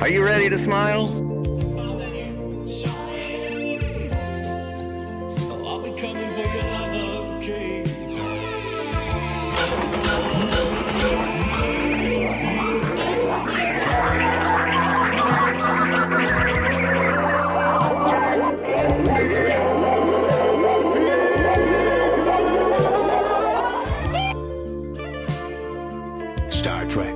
Are you ready to smile? Star Trek.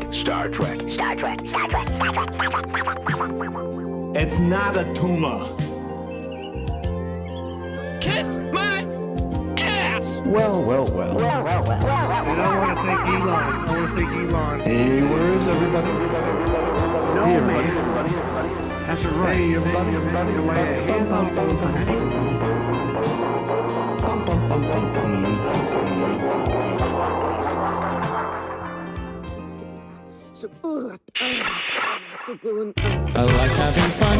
It's not a tumor. Kiss my ass! Well. And I want to thank Elon. Hey, where is everybody? No, hey, everybody. That's right. Hey, everybody. I like having fun.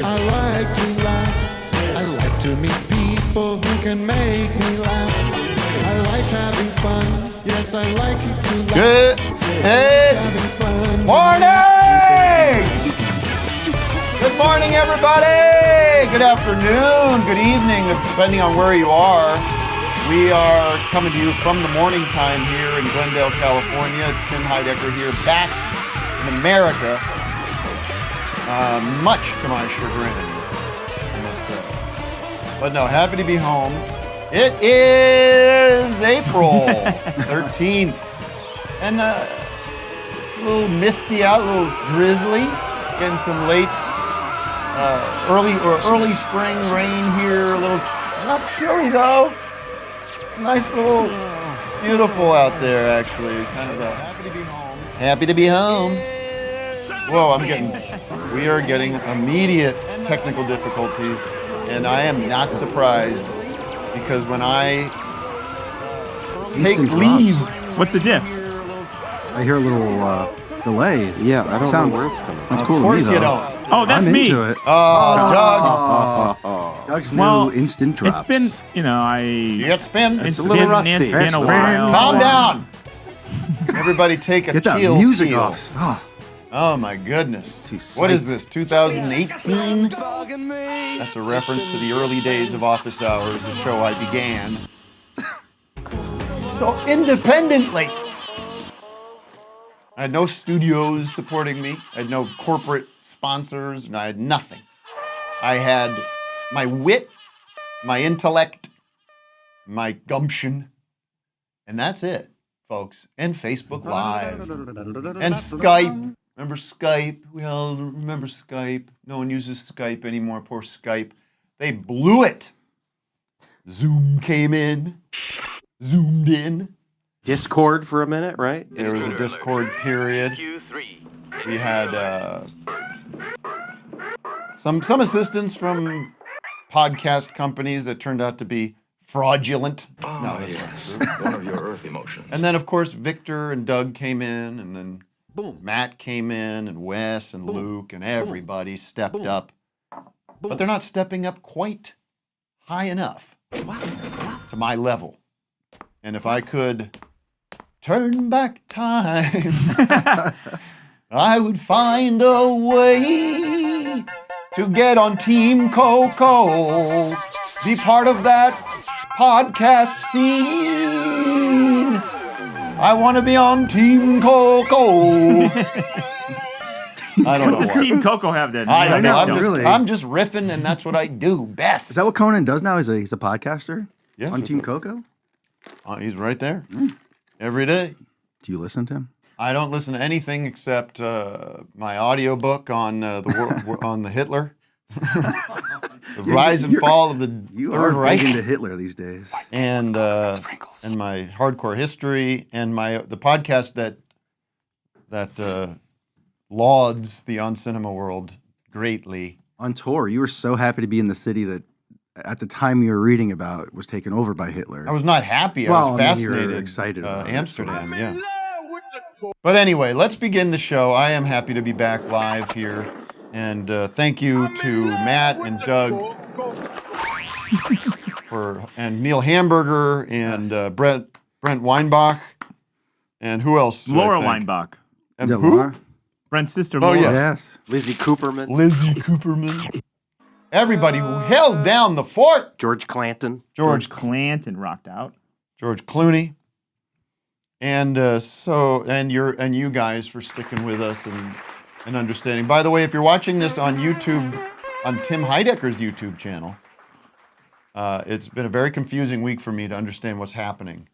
I like to laugh. I like to meet people who can make me laugh. I like having fun. Yes, I like to laugh. Good morning! Good morning, everybody! Good afternoon, good evening, depending on where you are. We are coming to you from the morning time here in Glendale, California. It's Tim Heidecker here, back in America. Much to my chagrin, I must say. But no, happy to be home. It is April 13th. And it's a little misty out, a little drizzly. Getting some late, early spring rain here. A little, not chilly though. Nice little, beautiful out there actually. Kind of happy to be home. Happy to be home. Whoa, we are getting immediate technical difficulties, and I am not surprised because when I take leave. What's the diff? I hear a little delay. Yeah, I don't know where it's coming from. Sounds cool Of to me, course though. you don't. Oh, that's I'm me. into it. Oh, Doug. Doug's Well, new instant drops. It's been, You got spin? It's a little rusty. It's been a while. Calm down. Everybody take a Get that chill music pill. off. Oh, Oh my goodness. Too What is slight. this, 2018? That's a reference to the early days of Office Hours, the show I began. So independently. I had no studios supporting me. I had no corporate sponsors, and I had nothing. I had my wit, my intellect, my gumption, and that's it, folks. And Facebook Live. And Skype. Remember Skype? We all remember Skype. No one uses Skype anymore. Poor Skype. They blew it. Zoom came in. Zoomed in. Discord for a minute, right? There was a Discord period. We had some assistance from podcast companies that turned out to be fraudulent. No, that's not true. One of your earth emotions. And then, of course, Victor and Doug came in, and then Matt came in, and Wes and Luke, and everybody stepped up. But they're not stepping up quite high enough to my level. And if I could turn back time, I would find a way to get on Team Coco, be part of that podcast scene. I want to be on Team Coco. I don't know. What does Team Coco have then? I don't know. Really? I'm just riffing, and that's what I do best. is that what Conan does now? He's a podcaster? Yes, On it's Team a- Coco? He's right there every day. Do you listen to him? I don't listen to anything except my audiobook on on the Hitler, the rise and fall of the You Third are Reich, big into Hitler these days. and my hardcore history, and the podcast that lauds the On Cinema world greatly. On tour, you were so happy to be in the city that at the time you were reading about was taken over by Hitler. I was not happy. I Well, was I mean, you were fascinated. excited about it, Amsterdam, yeah. But anyway, let's begin the show. I am happy to be back live here. And thank you to Matt and Doug and Neil Hamburger and Brent Weinbach and who else? Laura Weinbach. And Yeah, who? Laura? Brent's sister. Oh, Laura. yes. Yes. Lizzie Cooperman, Lizzie Cooperman. Everybody who held down the fort. George Clanton. George Clanton rocked out. George Clooney. And you guys for sticking with us and understanding. By the way, if you're watching this on YouTube, on Tim Heidecker's YouTube channel, it's been a very confusing week for me to understand what's happening.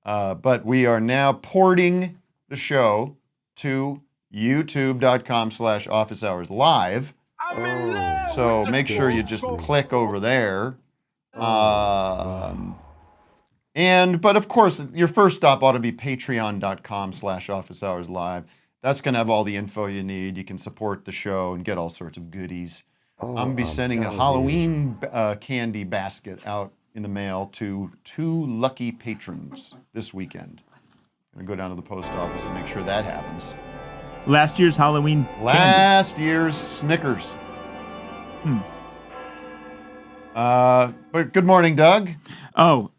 But we are now porting the show to youtube.com/officehours live. So make sure you just click over there. But of course, your first stop ought to be patreon.com/officehours live. That's going to have all the info you need. You can support the show and get all sorts of goodies. I'm going to be sending a Halloween candy basket out in the mail to 2 lucky patrons this weekend. I'm going to go down to the post office and make sure that happens. Last year's Halloween. Last year's Snickers. But good morning, Doug. Oh,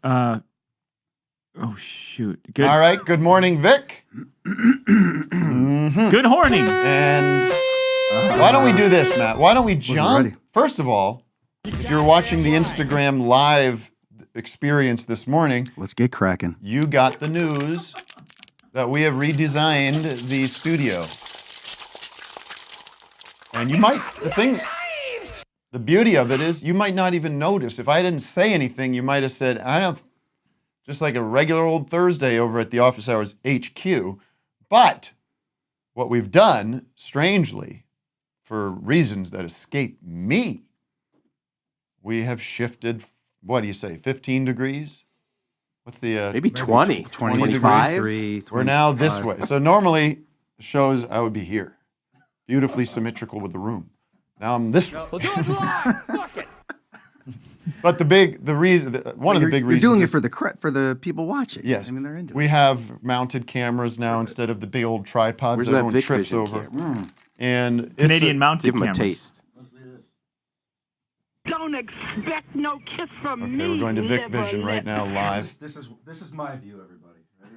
shoot. Good. All right. Good morning, Vic. Good horning. And why don't we do this, Matt? Why don't we ready. jump? First of all, if you're watching the Instagram live experience this morning, Let's get cracking. you got the news that we have redesigned the studio. And the beauty of it is you might not even notice. If I didn't say anything, you might have said, just like a regular old Thursday over at the Office Hours HQ. But what we've done, strangely, for reasons that escape me, we have shifted, what do you say, 15 degrees? What's the... Maybe 20. 25? 23, We're now this 25. way. So normally, the shows, I would be here. Beautifully symmetrical with the room. Now I'm this way. We'll do it live. Fuck it. But one of the big reasons... You're doing it is- for the people watching. Yes. I mean, they're into We it. have mounted cameras now instead of the big old tripods Where's that that everyone Vic trips Vision over. camera? And it's Canadian mounted Give him a cameras. taste. Don't expect no kiss from Okay, me. we're going to Vic liver Vision right lip. now live. This is my view, everybody. Ready?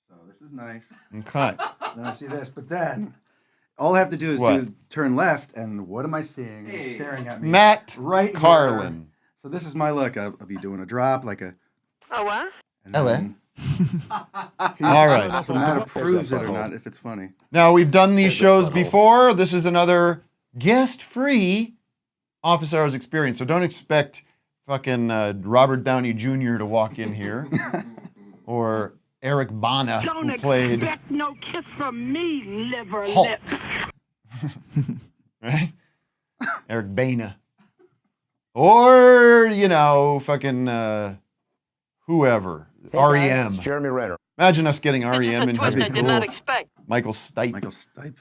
So this is nice. Okay. Then I see this, but then all I have to do is What? turn left, and what am I seeing? It's staring at me. Matt right here. Carlin. So this is my look. I'll be doing a drop, like a. Oh, what? And Oh, then All right. so Matt approves it or not, if it's funny. Now, we've done these shows before. This is another guest-free Office Hours experience. So don't expect fucking Robert Downey Jr. to walk in here. Or Eric Bana, Don't who played... expect no kiss from me, liver Hulk. lip. Right? Eric Bana. Or, fucking whoever. REM. Jeremy Renner. Imagine us getting This is REM a in twist here. I did not expect. Michael Stipe. Michael Stipe.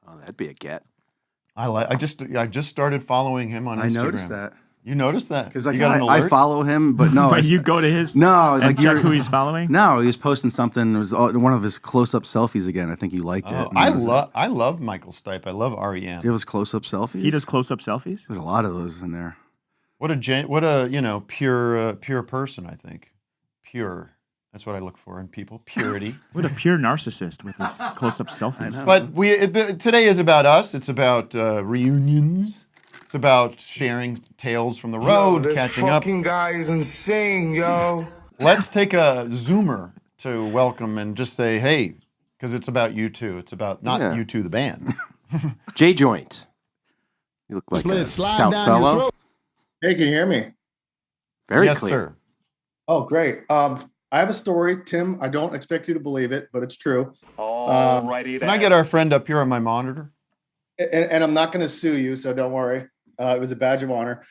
Oh, that'd be a get. I just started following him on Instagram. I noticed that You noticed that? because You got an I alert? follow him, but no. But you go to his No, and like check you're- who he's following? No, he was posting something. It was one of his close-up selfies again. I think you liked it. Oh, And it was I love Michael Stipe. I love REM. Do you have his close-up selfies? He does close-up selfies? There's a lot of those in there. What a pure person. I think pure. That's what I look for in people. Purity. What a pure narcissist with his close-up selfies. But today is about us. It's about reunions. It's about sharing tales from the road, catching up. Guy is insane, yo. Let's take a Zoomer to welcome and just say, hey, because it's about you two. It's about not Yeah. you two, the band. J Joint. You look like a stout fellow. Hey, can you hear me? Very yes, clear. sir. Oh, great. I have a story, Tim. I don't expect you to believe it, but it's true. Can I get our friend up here on my monitor? And I'm not going to sue you, so don't worry. It was a badge of honor.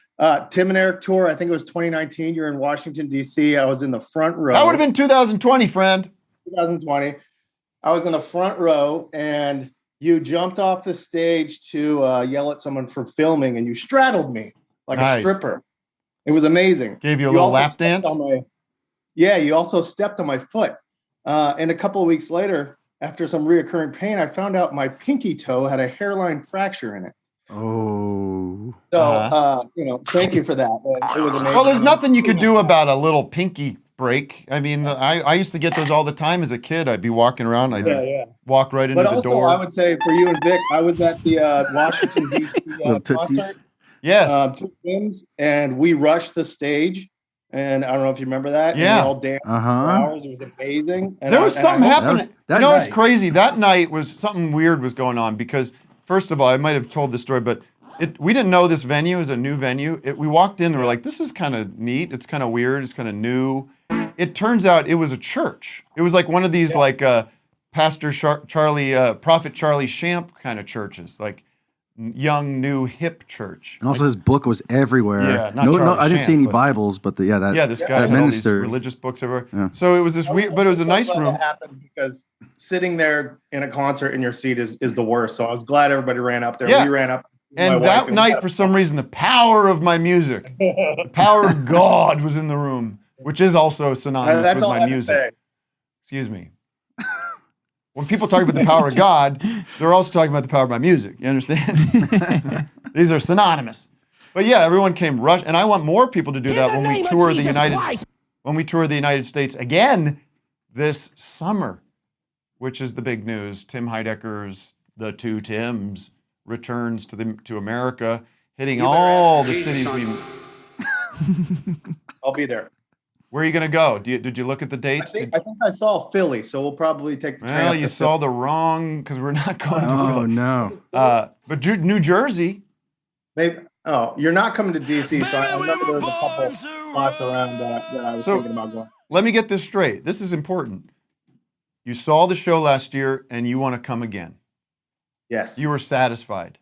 Tim and Eric tour, I think it was 2019. You're in Washington, D.C. I was in the front row. That would have been 2020, friend. 2020. I was in the front row, and you jumped off the stage to yell at someone for filming, and you straddled me like Nice. a stripper. It was amazing. Gave you a little also lap stepped dance? on you also stepped on my foot. And a couple of weeks later, after some reoccurring pain, I found out my pinky toe had a hairline fracture in it. Oh. So, thank you for that. It was amazing. Well, there's nothing you could do about a little pinky break. I mean, I used to get those all the time as a kid. I'd be walking around. I'd walk right into But the also, door. I would say for you and Vic, I was at the Washington D.C. concert. Yes. Two Tims, and we rushed the stage. And I don't know if you remember that. Yeah. And we all danced for hours. It was amazing. And there was something happening. It's night. crazy. That night was something weird was going on because, first of all, I might have told this story, but we didn't know this venue is a new venue. We walked in and we're like, this is kind of neat. It's kind of weird. It's kind of new. It turns out it was a church. It was like one of these Pastor Prophet Charlie Shamp kind of churches, like young, new, hip church. And also, his book was everywhere. Yeah, not no, Charlie I didn't see Shamp, any but- Bibles, but this guy had all these minister. religious books everywhere. Yeah. So it was this weird, but it was a nice room. That happened because sitting there in a concert in your seat is the worst. So I was glad everybody ran up there. Yeah. We ran up. And that night, for some reason, the power of my music, the power of God was in the room, which is also synonymous That's with all I my have to music. say. Excuse me. When people talk about the power of God, they're also talking about the power of my music. You understand? These are synonymous. But yeah, everyone came rush, and I want more people to do that when we tour the United States again this summer, which is the big news. Tim Heidecker's The Two Tims returns to America, hitting all the cities we. I'll be there. Where are you going to go? Did you look at the dates? I think I saw Philly, so we'll probably take the train. Well, up you to saw the wrong, because we're not going to Oh Philly. no! But New Jersey. Maybe. Oh, you're not coming to DC, so I remember there was a couple spots around that I was thinking about going. Let me get this straight. This is important. You saw the show last year, and you want to come again. Yes. You were satisfied.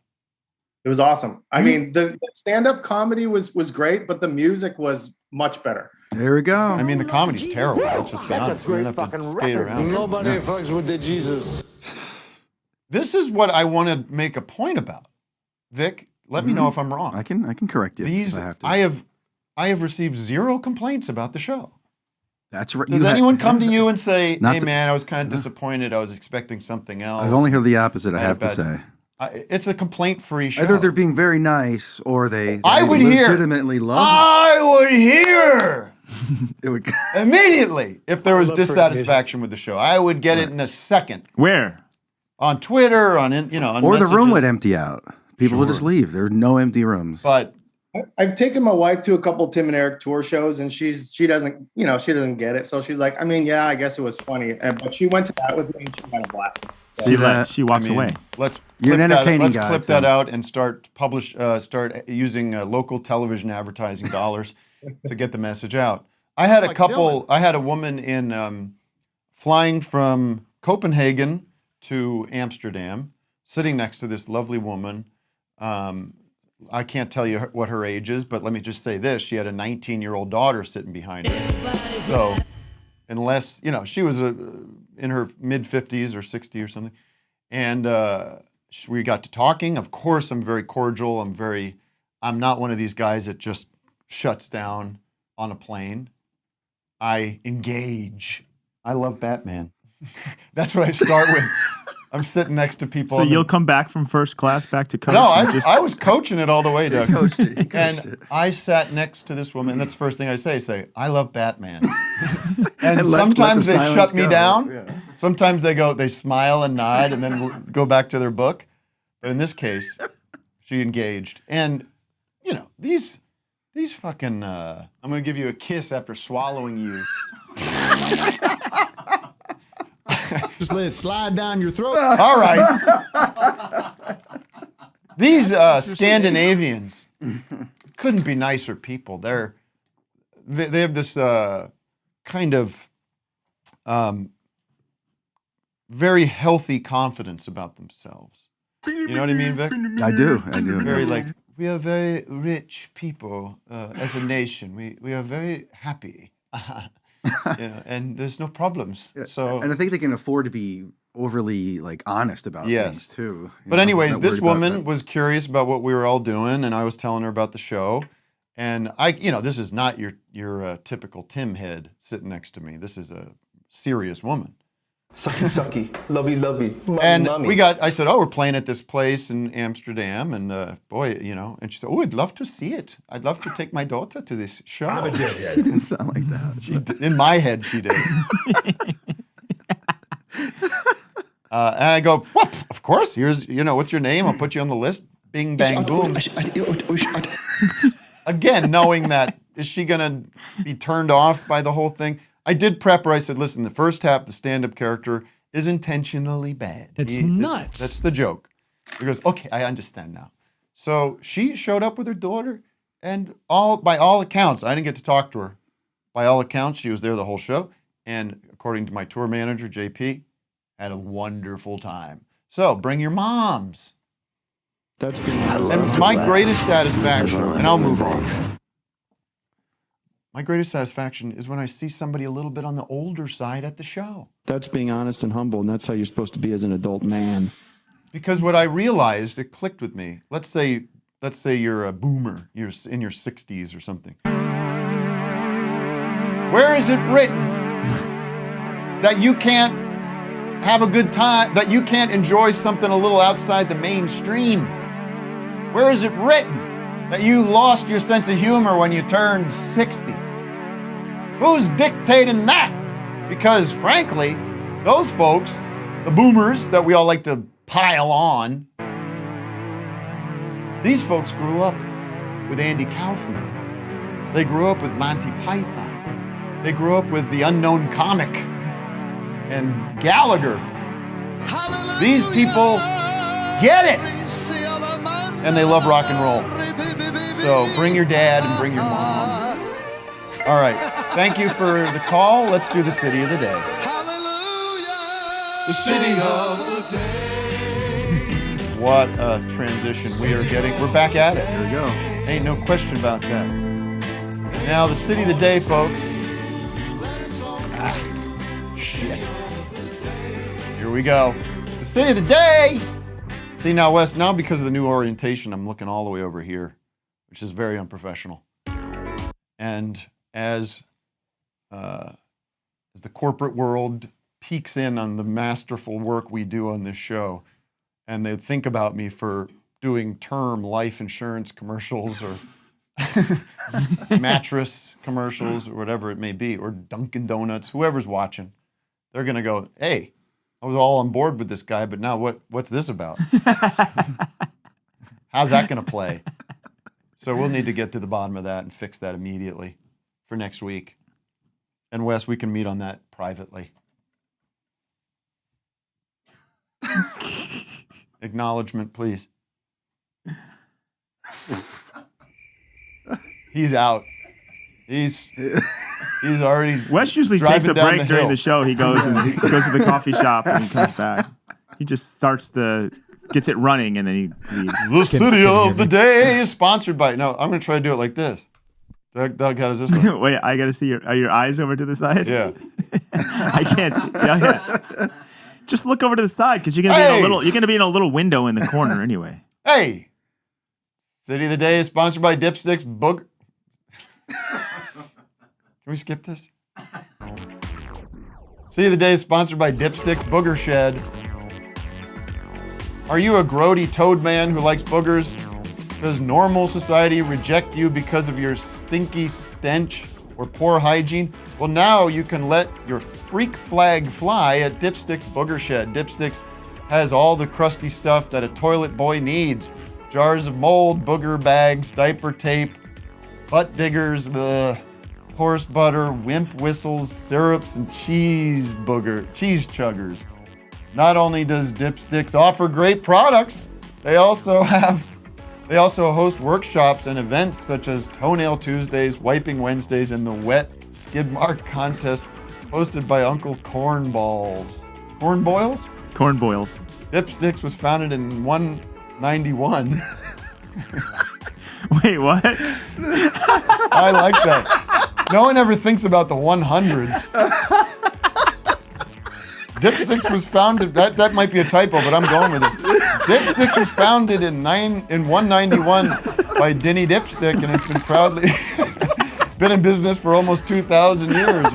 It was awesome. I mean, the stand-up comedy was great, but the music was much better. There we go. I mean, the comedy's terrible. Let's just be honest. We don't have to skate around. Nobody fucks with the Jesus. This is what I want to make a point about. Vic, let me know if I'm wrong. I can correct you if I have to. I have received 0 complaints about the show. That's right. Does anyone come to you and say, Not "Hey, to- man, I was kind of disappointed. I was expecting something else"? I've only heard the opposite. I had a have to bad say. time. It's a complaint-free show. Either they're being very nice or they I would hear. legitimately love I would hear it. It would. immediately if there was dissatisfaction with the show. I would get it in a second Where? on Twitter, on on Or the room messages. would empty out. People would just leave. There are no empty rooms. But I've taken my wife to a couple Tim and Eric tour shows, and she doesn't get it. So she's like, I mean, yeah, I guess it was funny, but she went to that with me, and she had a blast. So, She walks away. Let's You're clip an entertaining let's guy, clip that Tim. out and start using local television advertising dollars to get the message out. I had a couple. I had a woman in flying from Copenhagen to Amsterdam, sitting next to this lovely woman. I can't tell you what her age is, but let me just say this: she had a 19-year-old daughter sitting behind her. So, unless she was in her mid-50s or 60 or something, and we got to talking. Of course, I'm very cordial. I'm not one of these guys that just shuts down on a plane. I engage. I love Batman. That's what I start with. I'm sitting next to people. So you'll come back from first class back to coach? No, and I was coaching it all the way, Doug. Coached I sat next to this woman, and that's the first thing I say, I love Batman. And And let sometimes the they silence shut me go. down. Yeah. Sometimes they smile and nod and then go back to their book. But in this case, she engaged. And, these fucking, I'm going to give you a kiss after swallowing you. Just let it slide down your throat. All right. These Scandinavians couldn't be nicer people. They have this kind of very healthy confidence about themselves. You know what I mean, Vic? I do. Very like, we are very rich people as a nation. We are very happy. And there's no problems. So, And I think they can afford to be overly honest about things too. But anyways, Not this worried about woman that. was curious about what we were all doing, and I was telling her about the show. And this is not your typical Tim head sitting next to me. This is a serious woman. Sucky, sucky, lovey, lovey, mommy, And mommy. I said, oh, we're playing at this place in Amsterdam. And boy, and she said, oh, I'd love to see it. I'd love to take my daughter to this show. I'm a deadhead. She didn't sound like that. In my head, she did. And I go, what? Of course. Here's, what's your name? I'll put you on the list. Bing, bang, boom. Again, knowing that, is she going to be turned off by the whole thing? I did prep her. I said, listen, the first half, the stand-up character is intentionally bad. It's nuts. That's the joke. He goes, okay, I understand now. So she showed up with her daughter, and by all accounts, I didn't get to talk to her. By all accounts, she was there the whole show. And according to my tour manager, JP, had a wonderful time. So bring your moms. That's being And my greatest satisfaction, and I'll move on. My greatest satisfaction is when I see somebody a little bit on the older side at the show. That's being honest and humble, and that's how you're supposed to be as an adult man. Because what I realized, it clicked with me. Let's say you're a boomer, you're in your 60s or something. Where is it written that you can't have a good time, that you can't enjoy something a little outside the mainstream? Where is it written that you lost your sense of humor when you turned 60? Who's dictating that? Because frankly, those folks, the boomers that we all like to pile on, these folks grew up with Andy Kaufman. They grew up with Monty Python. They grew up with the Unknown Comic and Gallagher. These people get it. And they love rock and roll. So bring your dad and bring your mom. All right. Thank you for the call. Let's do the city of the day. The city of the day. What a transition we are getting. We're back at it. There we go. Ain't no question about that. Now, the city of the day, folks. Shit. Here we go. The city of the day. See, now, Wes, now because of the new orientation, I'm looking all the way over here, which is very unprofessional. And as the corporate world peeks in on the masterful work we do on this show, and they think about me for doing term life insurance commercials or mattress commercials or whatever it may be, or Dunkin' Donuts, whoever's watching, they're going to go, hey, I was all on board with this guy, but now what's this about? How's that going to play? So we'll need to get to the bottom of that and fix that immediately for next week. And Wes, we can meet on that privately. Acknowledgement, please. He's out. He's already. Wes usually takes a break during the show. He goes and he goes to the coffee shop and he comes back. He just gets it running and then he leaves. The city of the day is sponsored by. No, I'm going to try to do it like this. Doug, how does this look? Wait, I got to see are your eyes over to the side? Yeah. I can't see. Yeah. Just look over to the side because you're gonna be in a little window in the corner anyway. Hey, city of the day is sponsored by Dipsticks Booger. Can we skip this? City of the day is sponsored by Dipsticks Booger Shed. Are you a grody toad man who likes boogers? Does normal society reject you because of your stinky stench or poor hygiene? Well, now you can let your freak flag fly at Dipsticks Booger Shed. Dipsticks has all the crusty stuff that a toilet boy needs. Jars of mold, booger bags, diaper tape, butt diggers, horse butter, wimp whistles, syrups, and cheese chuggers. Not only does Dipsticks offer great products, they also host workshops and events such as Toenail Tuesdays, Wiping Wednesdays, and the Wet Skid Mark Contest hosted by Uncle Cornballs. Cornboils? Cornboils. Dipsticks was founded in 191. Wait, what? I like that. No one ever thinks about the 100s. Dipsticks was founded, that might be a typo, but I'm going with it. Dipsticks was founded in 191 by Denny Dipstick, and it's been proudly been in business for almost 2,000 years.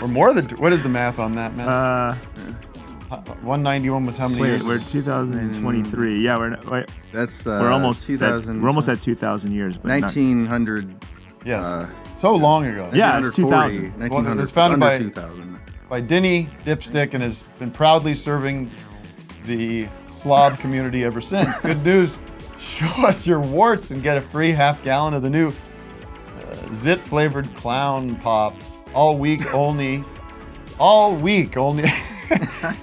Or more than what is the math on that, man? 191 was how many years? We're 2023. Yeah, we're almost 2000. We're almost at 2,000 years. But 1900. Yes. So long ago. Yeah, it's 2000. 1900. It's founded by 2000. By Denny Dipstick and has been proudly serving the Slob community ever since. Good news. Show us your warts and get a free half-gallon of the new zit-flavored clown pop. All week only.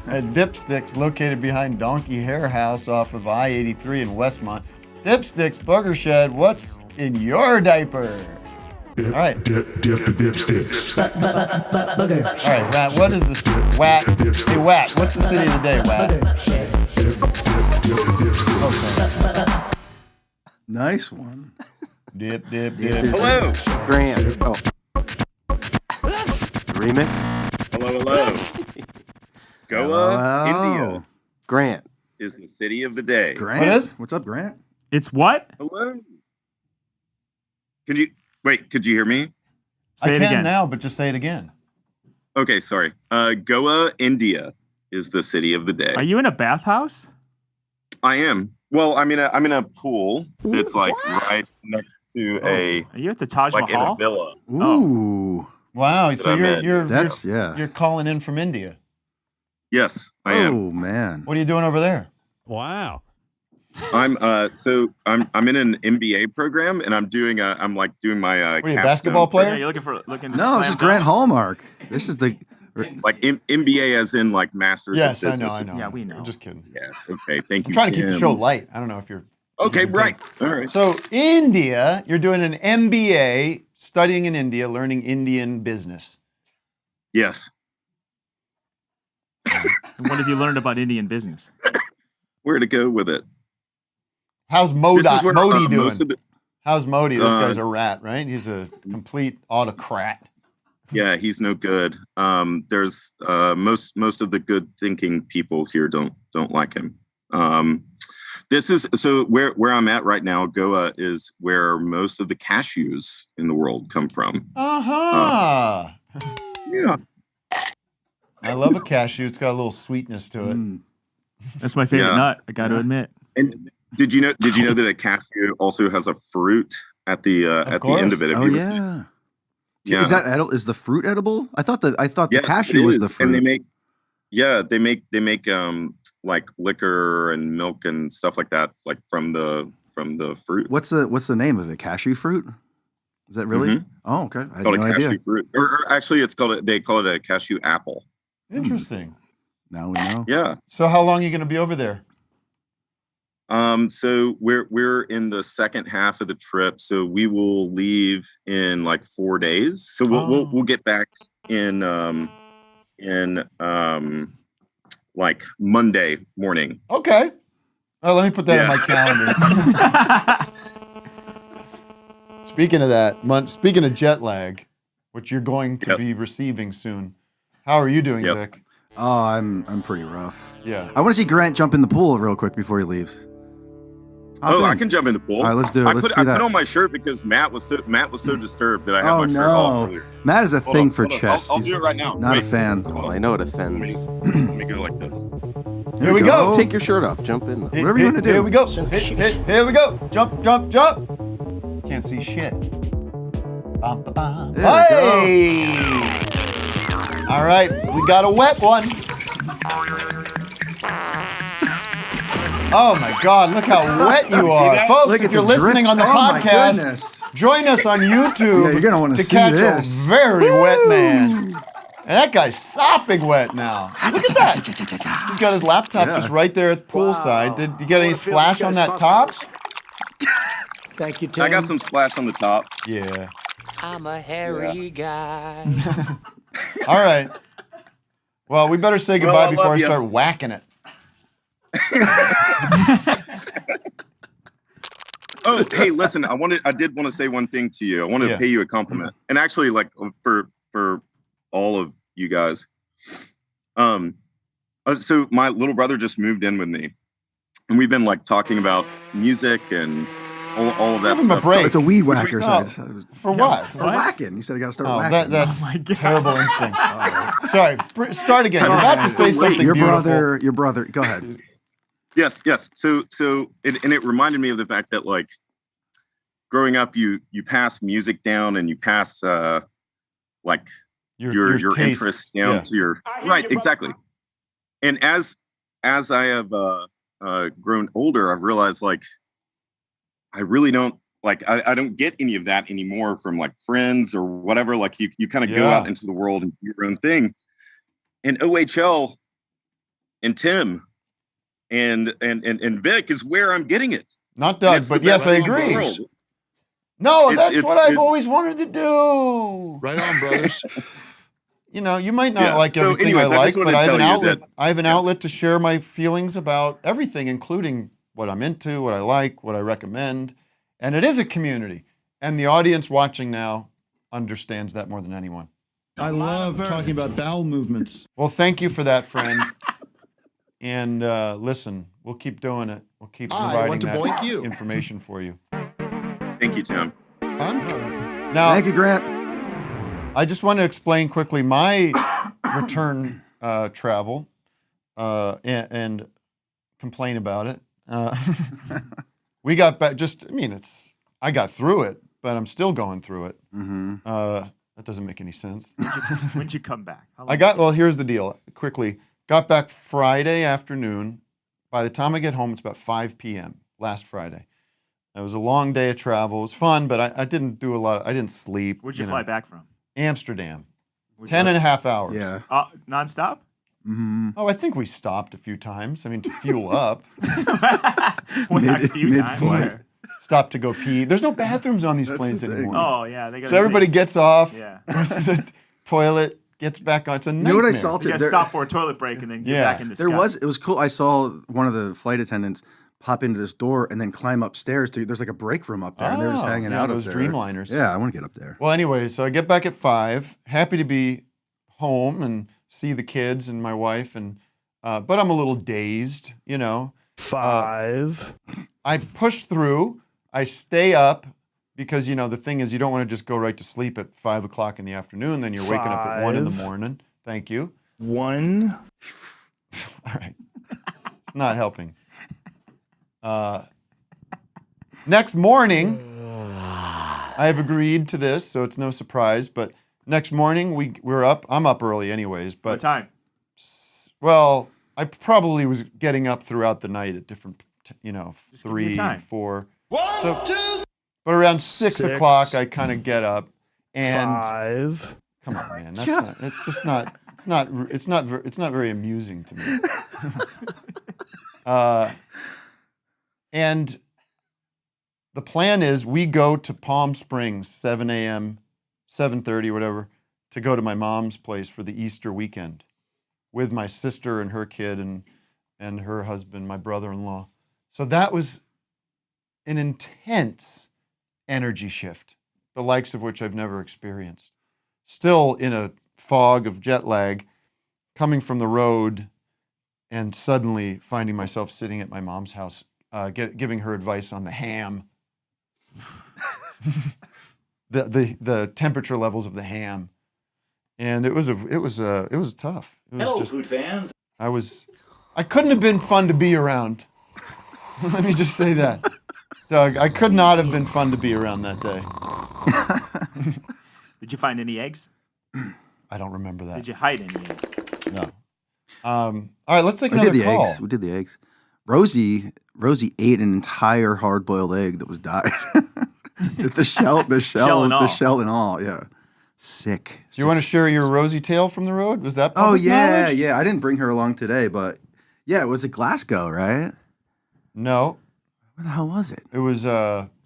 At Dipsticks, located behind Donkey Hair House off of I-83 in Westmont. Dipsticks, Booger Shed, what's in your diaper? All right. Dipsticks. Booger. All right, Matt, what is this? Wat. Hey, Wat, what's the city of the day, Wat? Nice one. Dip. Hello. Grant. Oh. Remix. Hello. Goa, India Grant is the city of the day. Grant? What is? What's up, Grant? It's what? Hello. Could you hear me? Say I it can again. now, but just say it again. Okay, sorry. Goa, India is the city of the day. Are you in a bathhouse? I am. Well, I'm in a pool that's like right next to Are you at the Taj in a Mahal? villa. Ooh. Wow, so you're calling in from India. Yes, I am. Oh man. What are you doing over there? Wow. I'm I'm in an MBA program and I'm doing my What are you, a capstone basketball player? Yeah, you're looking. No, this is Grant Hallmark. This is the. Like MBA as in like Masters Yes, of I Business. know. Yeah, we know. I'm just kidding. Yes, okay, thank you. I'm trying to keep the Tim. show light. I don't know if you're Okay, right. All right. So India, you're doing an MBA, studying in India, learning Indian business. Yes. What have you learned about Indian business? Where to go with it? How's This Modi is where, doing? most of the- How's Modi? This guy's a rat, right? He's a complete autocrat. Yeah, he's no good. There's most of the good thinking people here don't like him. This is so where I'm at right now. Goa is where most of the cashews in the world come from. Uh-huh. Yeah. I love a cashew. It's got a little sweetness to it. That's my favorite nut. I got to admit. And did you know that a cashew also has a fruit at the end of it? Oh yeah. Yeah. Is that edible? Is the fruit edible? I thought the Yes, cashew it was is. the fruit. And they make like liquor and milk and stuff like that, like from the fruit. What's the name of it? Cashew fruit? Is that really? Mhm. Oh, okay. I had Called no a cashew idea. fruit, or actually, they call it a cashew apple. Interesting. Now we know. Yeah. So how long are you going to be over there? So we're in the second half of the trip, so we will leave in like 4 days. So we'll get back in like Monday morning. Okay. Oh, let me put that in my calendar. Speaking of that, speaking of jet lag, which you're going to be receiving soon, how are you doing, Vic? Oh, I'm pretty rough. Yeah. I want to see Grant jump in the pool real quick before he leaves. I can jump in the pool. All right, let's do it. I Let's put do that. on my shirt because Matt was so disturbed that I had Oh my shirt off no, earlier. Matt is a Hold thing on, for hold on. chess. I'll He's do it right now. Not a Wait. fan. Well, I know it offends. Let me go like this. Here we go. Take your shirt off. Jump in. Whatever you want to do. Here we go. Here we go. Jump. Can't see shit. Bum, ba, bum. There we go. Hey! All right, we got a wet one. Oh my God, look how wet you are. Folks, Look if at you're the listening drips. on the Oh my podcast, goodness. join us on YouTube Yeah, you're gonna wanna to see catch this. a very wet man. And that guy's sopping wet now. Look at that. He's got his laptop just right there at the poolside. Did you get any splash on that top? Thank you, Tim. I got some splash on the top. Yeah. I'm a hairy guy. All right. Well, we better say Well, goodbye I before love I you. start whacking it. Oh, hey, listen, I did want to say one thing to you. I wanted to pay you a compliment. And actually, like for all of you guys. So my little brother just moved in with me. And we've been like talking about music and all of that Give him a stuff. break. So it's a weed whacker. No, for what? For whacking. You said you got to start whacking. That's terrible instinct. Sorry, start again. You're about to say something your beautiful. Your brother. Go ahead. Yes. So it reminded me of the fact that like growing up, you pass music down and you pass like your taste. interests down to your right. Exactly. And as I have grown older, I've realized like I really don't like I don't get any of that anymore from like friends or whatever. Like you kind of go out into the world and do your own thing. And OHL and Tim and Vic is where I'm getting it. Not Doug, but yes, I agree. No, that's what I've always wanted to do. Right on, brothers. You know, you might not like everything I like, but I have an outlet. I have an outlet to share my feelings about everything, including what I'm into, what I like, what I recommend. And it is a community. And the audience watching now understands that more than anyone. I love talking about bowel movements. Well, thank you for that, friend. And listen, we'll keep doing it. We'll keep providing that information for you. Thank you, Tim. Now, thank you, Grant. I just want to explain quickly my return travel and complain about it. We got back. I got through it, but I'm still going through it. Mm-hmm. That doesn't make any sense. When'd you come back? Here's the deal. Quickly, got back Friday afternoon. By the time I get home, it's about 5 p.m. last Friday. It was a long day of travel. It was fun, but I didn't do a lot. I didn't sleep. Where'd you fly back from? Amsterdam. 10 and a half hours. Yeah. Nonstop? Mm-hmm. Oh, I think we stopped a few times. I mean, to fuel up. Mid-flight. Stopped to go pee. There's no bathrooms on these planes anymore. Oh, yeah. They so everybody gets off. Yeah. Goes to the toilet. Gets back on. It's a nightmare. You know what I saw? You gotta stop for a toilet break and then get back in the sky. It was cool. I saw one of the flight attendants pop into this door and then climb upstairs. There's like a break room up there, and they're just hanging out those up there. Dreamliners. Yeah, I want to get up there. Well, anyway, so I get back at 5. Happy to be home and see the kids and my wife, and but I'm a little dazed, you know. 5. I push through. I stay up because, you know, the thing is you don't want to just go right to sleep at 5 o'clock in the afternoon. Then you're waking up at 1 in the morning. Thank you. 1. All right. Not helping. Next morning, I have agreed to this, so it's no surprise. But next morning, we're up. I'm up early anyways. But what time? Well, I probably was getting up throughout the night at different, you know, Just 3, 4. 1, 2, but around 6 o'clock, I kind of get up and 5. Come on, man. That's not. It's just not. It's not very amusing to me. And the plan is we go to Palm Springs 7 a.m., 7:30, whatever, to go to my mom's place for the Easter weekend with my sister and her kid and her husband, my brother-in-law. So that was an intense energy shift, the likes of which I've never experienced. Still in a fog of jet lag, coming from the road and suddenly finding myself sitting at my mom's house, giving her advice on the ham, the temperature levels of the ham, and it was tough. Hello, food fans. I couldn't have been fun to be around. Let me just say that, Doug. I could not have been fun to be around that day. Did you find any eggs? I don't remember that. Did you hide any eggs? No. All right, let's take another call. We did the eggs. Rosie ate an entire hard-boiled egg that was dyed. the shell and all. Yeah, sick. Do you want to share your rosy tale from the road? Was that public knowledge? Yeah. I didn't bring her along today, but yeah, it was at Glasgow, right? No. Where the hell was it? It was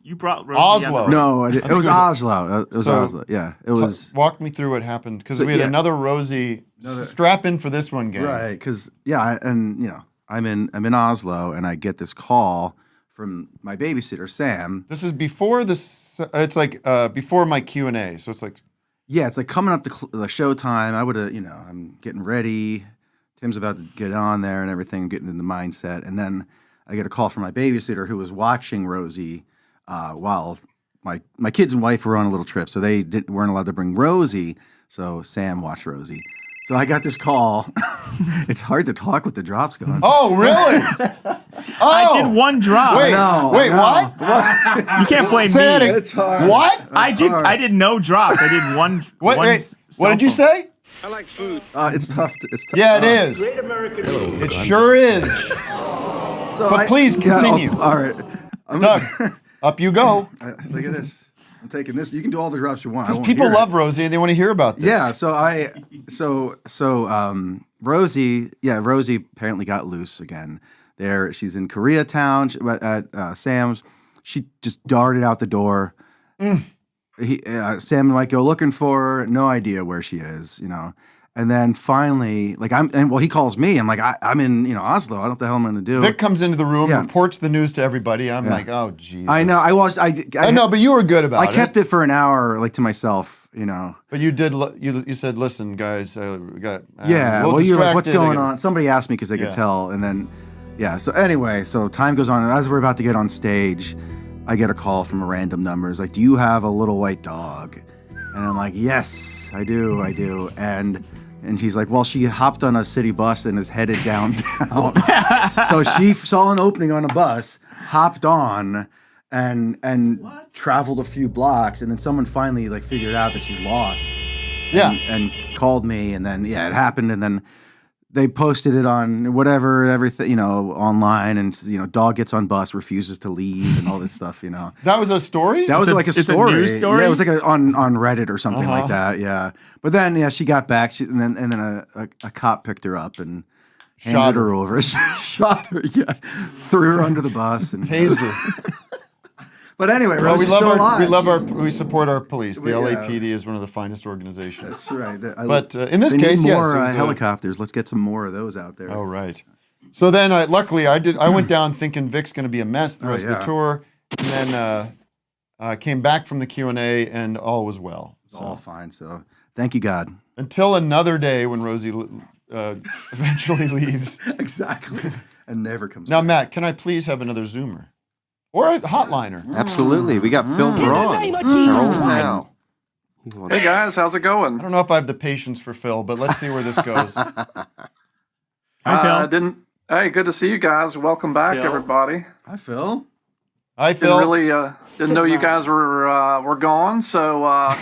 You brought Rosie Oslo. No, it was Oslo. It was Oslo. Yeah, it was. Walk me through what happened because we had another Rosie. Strap in for this one, gang. Right, because and you know, I'm in Oslo, and I get this call from my babysitter Sam. This is before this. It's like before my Q&A, so it's like. Yeah, it's like coming up to the show time. I would have, I'm getting ready. Tim's about to get on there and everything, getting in the mindset, and then I get a call from my babysitter who was watching Rosie while my kids and wife were on a little trip, so they weren't allowed to bring Rosie. So Sam watched Rosie. So I got this call. It's hard to talk with the drops going. Oh, really? I did one drop. Wait, what? You can't blame me. It's hard. What? I did no drops. I did one. What did you say? I like food. It's tough. Yeah, it is. Great American food. It sure is. So But please continue. all right. Doug, up you go. Look at this. I'm taking this. You can do all the drops you want. Because people love Rosie and they want to hear about this. Yeah. Rosie. Yeah, Rosie apparently got loose again. She's in Koreatown at Sam's. She just darted out the door. Sam and Mike go looking for her. No idea where she is. And then finally, he calls me. I'm like, I'm in, Oslo. I don't know what the hell I'm going to do. Vic comes into the room, reports the news to everybody. I'm like, oh, Jesus. I know. I know, but you were good about it. I kept it for an hour, to myself, But you did. You said, "Listen, guys, we got you're like, what's going on?" Somebody asked me because they could tell, and then, So anyway, so time goes on, and as we're about to get on stage, I get a call from a random number. It's like, "Do you have a little white dog?" And I'm like, "Yes, I do." And she's like, well, she hopped on a city bus and is headed downtown. So she saw an opening on a bus, hopped on, and traveled a few blocks. And then someone finally figured out that she's lost. Yeah. And called me. And then, it happened. And then they posted it on everything, online. And, dog gets on bus, refuses to leave and all this stuff, That was a story? That was a story. A news story? Yeah, it was on Reddit or something like that. Yeah. But then, she got back and then a cop picked her up and handed her over. Shot her, threw her under the bus and tased her. But anyway, Rosie's still alive. We support our police. The LAPD is one of the finest organizations. That's right. But in this they case, need more helicopters. Let's get some more of those out there. Oh, right. So then, luckily, I went down thinking Vic's going to be a mess the rest of the tour, and then came back from the Q&A, and all was well. It's all fine. So thank you, God. Until another day when Rosie eventually leaves. Exactly. And never comes now, back. Matt, can I please have another Zoomer? Or a hotliner. Absolutely. We got Phil Braun. Now. Hey guys, how's it going? I don't know if I have the patience for Phil, but let's see where this goes. Hi, Phil. Hey, good to see you guys. Welcome back, everybody. Hi, Phil. Hi, Phil. Didn't know you guys were gone, so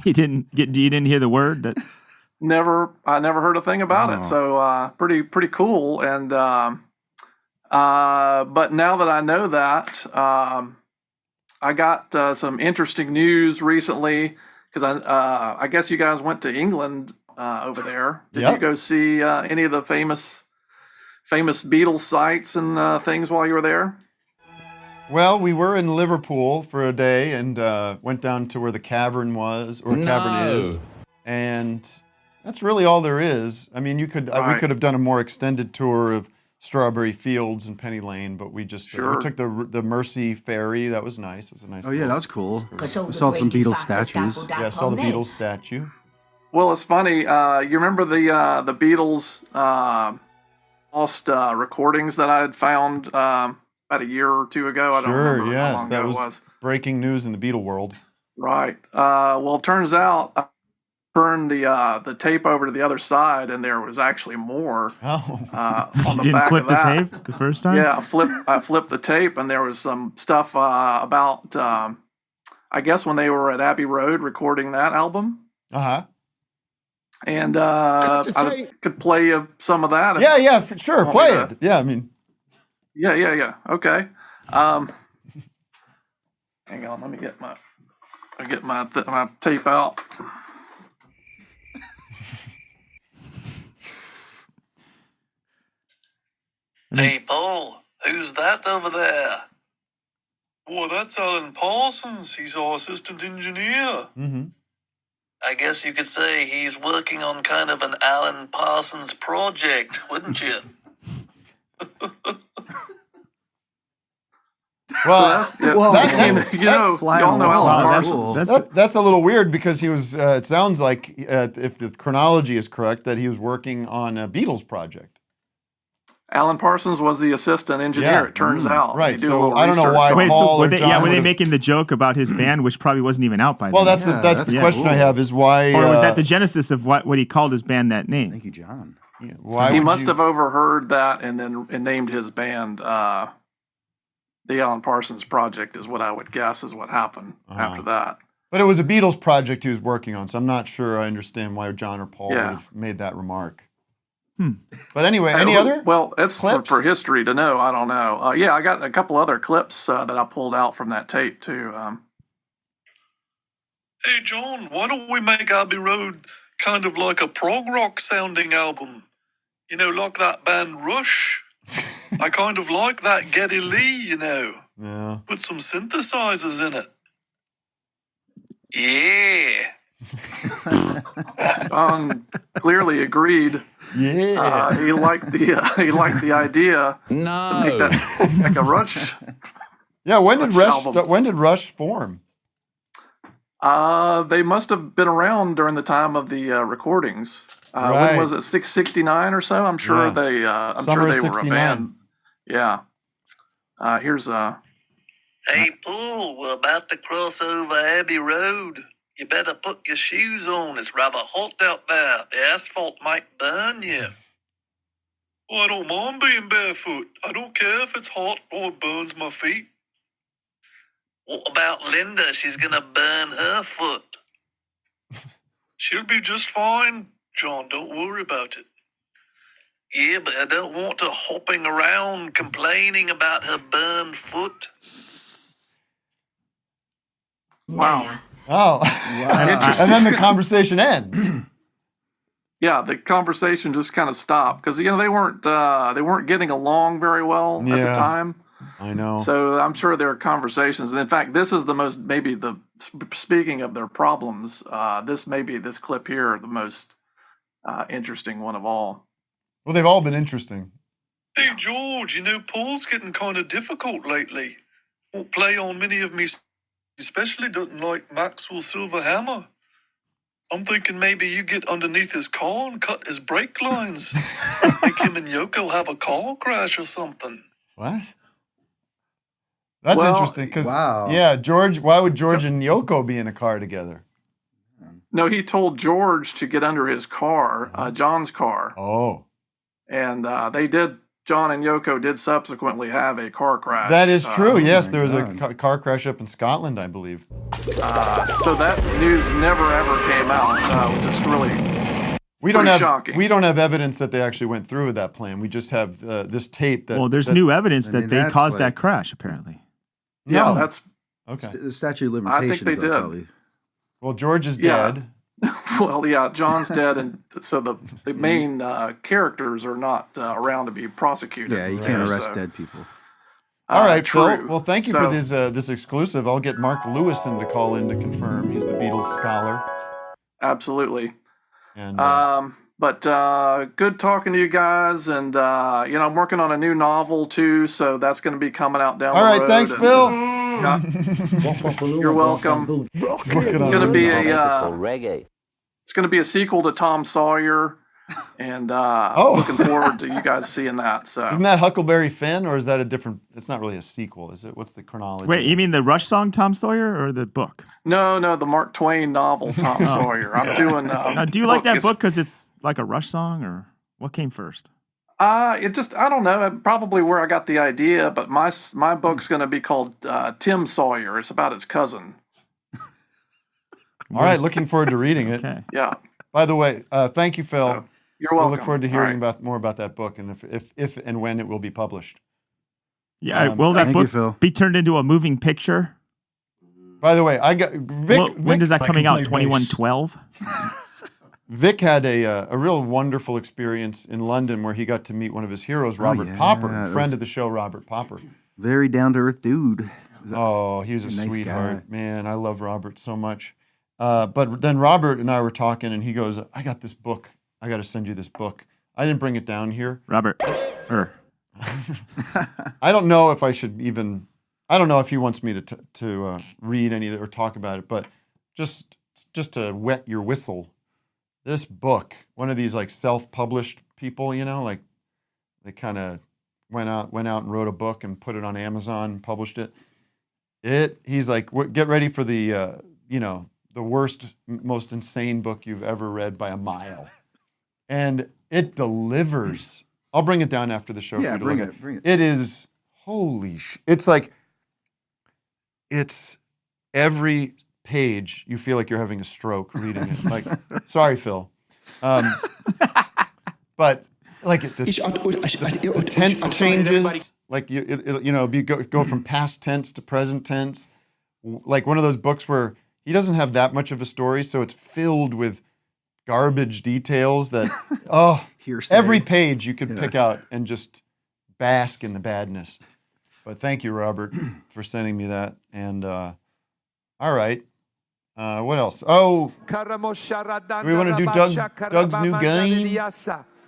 You didn't hear the word that. I never heard a thing about it. So pretty cool. And but now that I know that, I got some interesting news recently because I guess you guys went to England over there. Did you go see any of the famous Beatles sites and things while you were there? Well, we were in Liverpool for a day and went down to where the cavern was, or cavern is, and that's really all there is. I mean, we could have done a more extended tour of Strawberry Fields and Penny Lane, but we just we took the Mersey ferry. That was nice. It was a nice. Oh yeah, that was cool. We saw some Beatles statues. Yeah, I saw the Beatles statue. Well, it's funny. You remember the Beatles lost recordings that I had found about a year or two ago? I don't remember how long ago it was. Breaking news in the Beatle world. Right. Well, it turns out I turned the tape over to the other side, and there was actually more. Oh. On You the didn't back flip of the that. tape the first time? Yeah, I flipped the tape, and there was some stuff about I guess when they were at Abbey Road recording that album. Uh-huh. And I could play you some of that. Yeah, for sure. Play it. Yeah, I mean. Yeah. Okay. Hang on, let me get my tape out. Hey, Paul, who's that over there? Well, that's Alan Parsons. He's our assistant engineer. Mm-hmm. I guess you could say he's working on kind of an Alan Parsons project, wouldn't you? Well, that's a little weird because he was. It sounds like, if the chronology is correct, that he was working on a Beatles project. Alan Parsons was the assistant engineer. It turns out. Right. They do a little I don't know research why on Paul were or they, John were they would've- making the joke about his band, which probably wasn't even out by then? Well, that's the question I have is why. Or was that the genesis of what he called his band that name? Thank you, John. Why he would must you- have overheard that and then named his band the Alan Parsons Project is what I would guess is what happened after that. But it was a Beatles project he was working on, so I'm not sure I understand why John or Paul would Yeah. have made that remark. But anyway, Hey, any other? Well, it's clips? for history to know. I don't know. Yeah, I got a couple other clips that I pulled out from that tape too. Hey, John, why don't we make Abbey Road kind of like a prog rock sounding album? You know, like that band Rush. I kind of like that Geddy Lee, you know. Yeah. Put some synthesizers in it. Yeah. John clearly agreed. Yeah. He liked the idea. No. To make that like a Rush. Yeah. When did album. Rush form? They must have been around during the time of the recordings. Right. When was it? 669 or so? I'm sure Yeah. they. I'm Summer sure they of were a 69. band. Yeah. Here's Hey, Paul, we're about to cross over Abbey Road. You better put your shoes on. It's rather hot out there. The asphalt might burn you. Well, I don't mind being barefoot. I don't care if it's hot or it burns my feet. What about Linda? She's gonna burn her foot. She'll be just fine, John. Don't worry about it. Yeah, but I don't want her hopping around complaining about her burned foot. wow. Oh. And then the conversation ends. Yeah, the conversation just kind of stopped because they weren't getting along very well at the time. I know. So I'm sure there are conversations, and in fact, this is the most speaking of their problems. This clip here the most interesting one of all. Well, they've all been interesting. Hey, George, you know, Paul's getting kind of difficult lately. Won't play on many of me, especially doesn't like Maxwell Silver Hammer. I'm thinking maybe you get underneath his car and cut his brake lines. Make him and Yoko have a car crash or something. What? That's interesting because, yeah, George, why would George and Yoko be in a car together? No, he told George to get under his car, John's car. Oh. And John and Yoko did subsequently have a car crash. That is true. Yes, there was a car crash up in Scotland, I believe. So that news never ever came out. Just really We don't shocking. have evidence that they actually went through with that plan. We just have this tape that. Well, there's new evidence that they caused that crash, apparently. Yeah, that's okay. The statute of limitations. I think they did. Probably. Well, George is dead. Well, yeah, John's dead, and so the main characters are not around to be prosecuted. Yeah, you can't arrest dead people. All right, true. Phil. Well, thank you for this exclusive. I'll get Mark Lewison to call in to confirm. He's the Beatles scholar. Absolutely. And but good talking to you guys, and I'm working on a new novel too, so that's going to be coming out down the road. all right, thanks, Phil. You're welcome. It's going to be reggae. It's going to be a sequel to Tom Sawyer, and looking forward to you guys seeing that. So isn't that Huckleberry Finn, or is that a different? It's not really a sequel, is it? What's the chronology? Wait, you mean the Rush song Tom Sawyer or the book? No, the Mark Twain novel Tom Sawyer. I'm doing. Now, do you like that book because it's like a Rush song, or what came first? I don't know. Probably where I got the idea, but my book's going to be called Tim Sawyer. It's about his cousin. All right, looking forward to reading it. Okay. Yeah. By the way, thank you, Phil. You're welcome. We look forward to hearing more about that book and if and when it will be published. Yeah, will that book be turned into a moving picture? By the way, I got Vic. When does that coming out? 2112. Vic had a real wonderful experience in London where he got to meet one of his heroes, Robert Popper, friend of the show, Robert Popper. Very down to earth dude. Oh, he was a nice sweetheart, guy. man. I love Robert so much. But then Robert and I were talking, and he goes, "I got this book. I got to send you this book." I didn't bring it down here. Robert. I don't know if I should even. I don't know if he wants me to read any of it or talk about it, but just to wet your whistle. This book, one of these like self-published people, like They kind of went out and wrote a book and put it on Amazon, published it. He's like, get ready for the the worst, most insane book you've ever read by a mile, and it delivers. I'll bring it down after the show. Yeah, for you to bring it. It is holy shit. It's like it's every page you feel like you're having a stroke reading it. Like, sorry, Phil, but like the tense changes. Like you go from past tense to present tense. Like one of those books where he doesn't have that much of a story, so it's filled with garbage details that every page you could pick out and just bask in the badness. But thank you, Robert, for sending me that. And all right, what else? Oh, we want to do Doug's new game.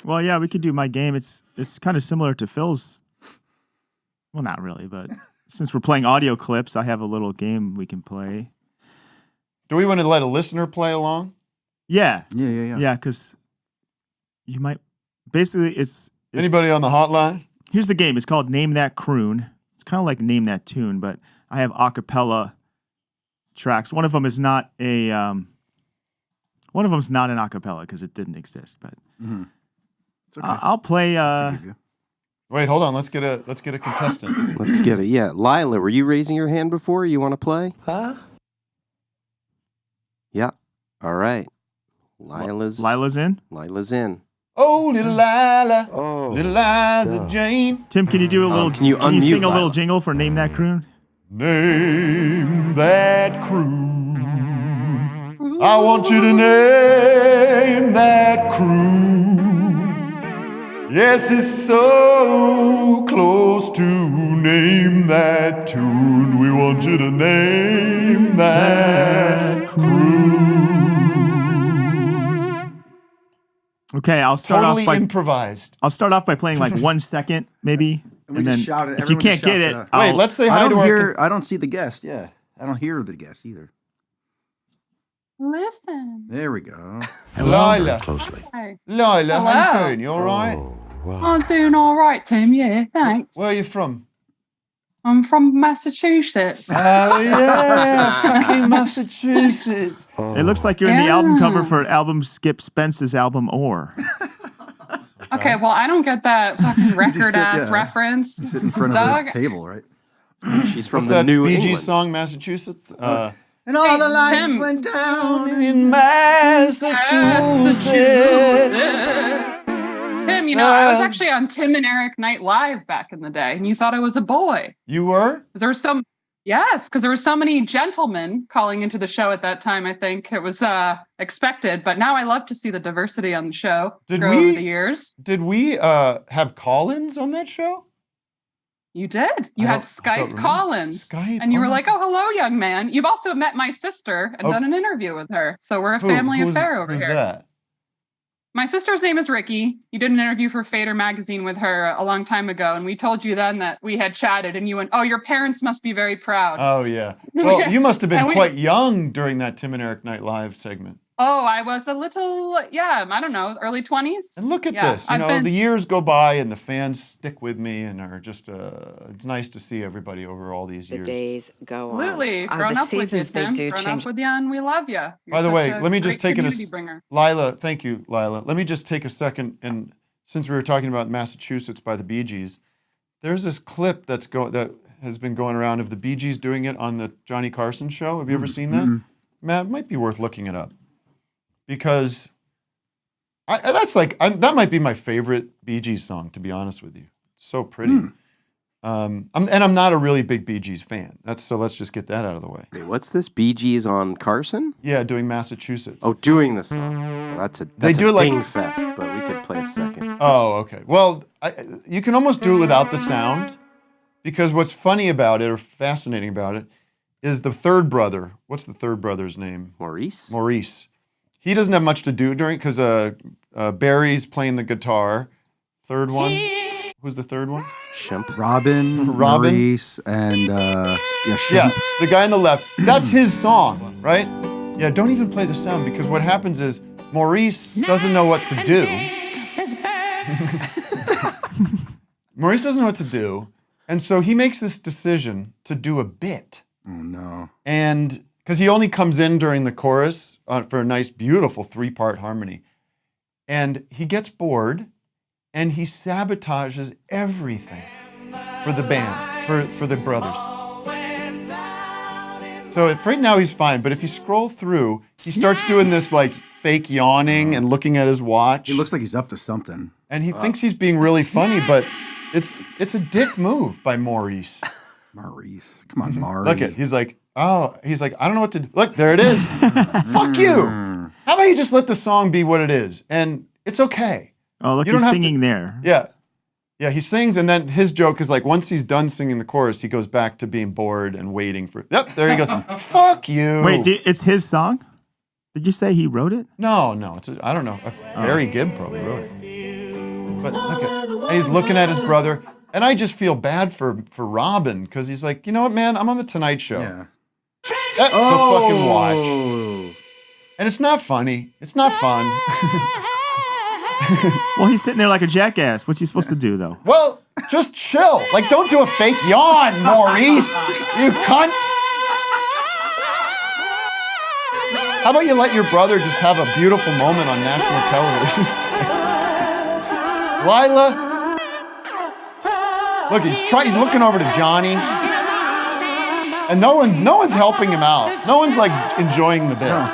Well, yeah, we could do my game. It's kind of similar to Phil's. Well, not really, but since we're playing audio clips, I have a little game we can play. Do we want to let a listener play along? Yeah. Yeah. Yeah, because you might... Basically, it's... Anybody on the hotline? Here's the game. It's called Name That Croon. It's kind of like Name That Tune, but I have a cappella tracks. One of them is not a... one of them's not an a cappella because it didn't exist, but... Mm-hmm. It's okay. I'll play... Wait, hold on. Let's get a contestant. Let's get it. Yeah, Lila, were you raising your hand before? You want to play? Huh? Yeah. All right. Lila's in. Lila's in. Oh, little Lila. Oh, little Liza Jane. Tim, can you do a little? Can you sing Lila? A little jingle for Name That Croon? Name that croon. I want you to name that croon. Yes, it's so close to name that tune. We want you to name that croon. Okay, I'll start totally off by improvised. I'll start off by playing like 1 second, maybe, and then shout it. if you can't get it, wait. Let's say hi to our. I don't see the guest. Yeah, I don't hear the guest either. Listen. There we go. Lila. Closely. Hey. Lila, how you Hello. doing? You all right? Wow. I'm doing all right, Tim. Yeah, thanks. Where are you from? I'm from Massachusetts. Oh yeah, fucking Massachusetts. It looks like you're in the album cover for album Skip Spence's album Or. Okay, well, I don't get that fucking record-ass reference. You sit in front Doug. of a table, right? She's from What's the that New Bee Gees England song, Massachusetts? And all the lights Tim. went down in Massachusetts. Tim, you know, I was actually on Tim and Eric Night Live back in the day, and you thought I was a boy. You were? There were because there were so many gentlemen calling into the show at that time. I think it was expected, but now I love to see the diversity on the show grow over the years. Did we have call-ins on that show? You did. You had Skype call-ins. Skype, and you were like, oh, hello, young man. You've also met my sister and done an interview with her. So we're a family affair over here. Who's that? My sister's name is Ricky. You did an interview for Fader magazine with her a long time ago. And we told you then that we had chatted and you went, oh, your parents must be very proud. Oh, yeah. Well, you must have been quite young during that Tim and Eric Night Live segment. Oh, I was a little, I don't know, early 20s. And look at this. You know, the years go by and the fans stick with me and are just, it's nice to see everybody over all these years. The days go on. Absolutely. Grown up with you, Tim. Grown up with you, and we love you. By the way, let me just take bringer. Lila, thank you, Lila. Let me just take a second, and since we were talking about Massachusetts by the Bee Gees, there's this clip that has been going around of the Bee Gees doing it on the Johnny Carson show. Have you ever seen that? Matt, it might be worth looking it up. Because that might be my favorite Bee Gees song, to be honest with you. It's so pretty. I'm not a really big Bee Gees fan. So let's just get that out of the way. Wait, what's this? Bee Gees on Carson? Yeah, doing Massachusetts. Oh, doing this. Well, that's a ding fest, but we could play a second. Oh, okay. Well, you can almost do it without the sound, because what's funny about it, or fascinating about it, is the third brother. What's the third brother's name? Maurice. He doesn't have much to do because Barry's playing the guitar. Third one. Who's the third one? Robin, Maurice, and yeah, the guy on the left. That's his song, right? Yeah, don't even play the sound, because what happens is Maurice doesn't know what to do. Maurice doesn't know what to do. And so he makes this decision to do a bit. Oh, no. And because he only comes in during the chorus for a nice, beautiful 3-part harmony. And he gets bored and he sabotages everything for the band, for the brothers. So right now he's fine, but if you scroll through, he starts doing this like fake yawning and looking at his watch. He looks like he's up to something. And he thinks he's being really funny, but it's a dick move by Maurice. Maurice. Come on, Maurice. Look at, he's like, I don't know what to do. Look, there it is. Fuck you. How about you just let the song be what it is? And it's okay. Oh, look, he's singing there. Yeah. Yeah, he sings, and then his joke is like, once he's done singing the chorus, he goes back to being bored and waiting for, yep, there you go. Fuck you. Wait, it's his song? Did you say he wrote it? No, I don't know. Barry Gibb probably wrote it. But look at, and he's looking at his brother, and I just feel bad for Robin, because he's like, you know what, man, I'm on the Tonight Show. Yeah. The fucking watch. And it's not funny. It's not fun. Well, he's sitting there like a jackass. What's he supposed to do, though? Well, just chill. Like, don't do a fake yawn, Maurice. You cunt. How about you let your brother just have a beautiful moment on national television? Lila. Look, he's looking over to Johnny. And no one's helping him out. No one's like enjoying the bit. No.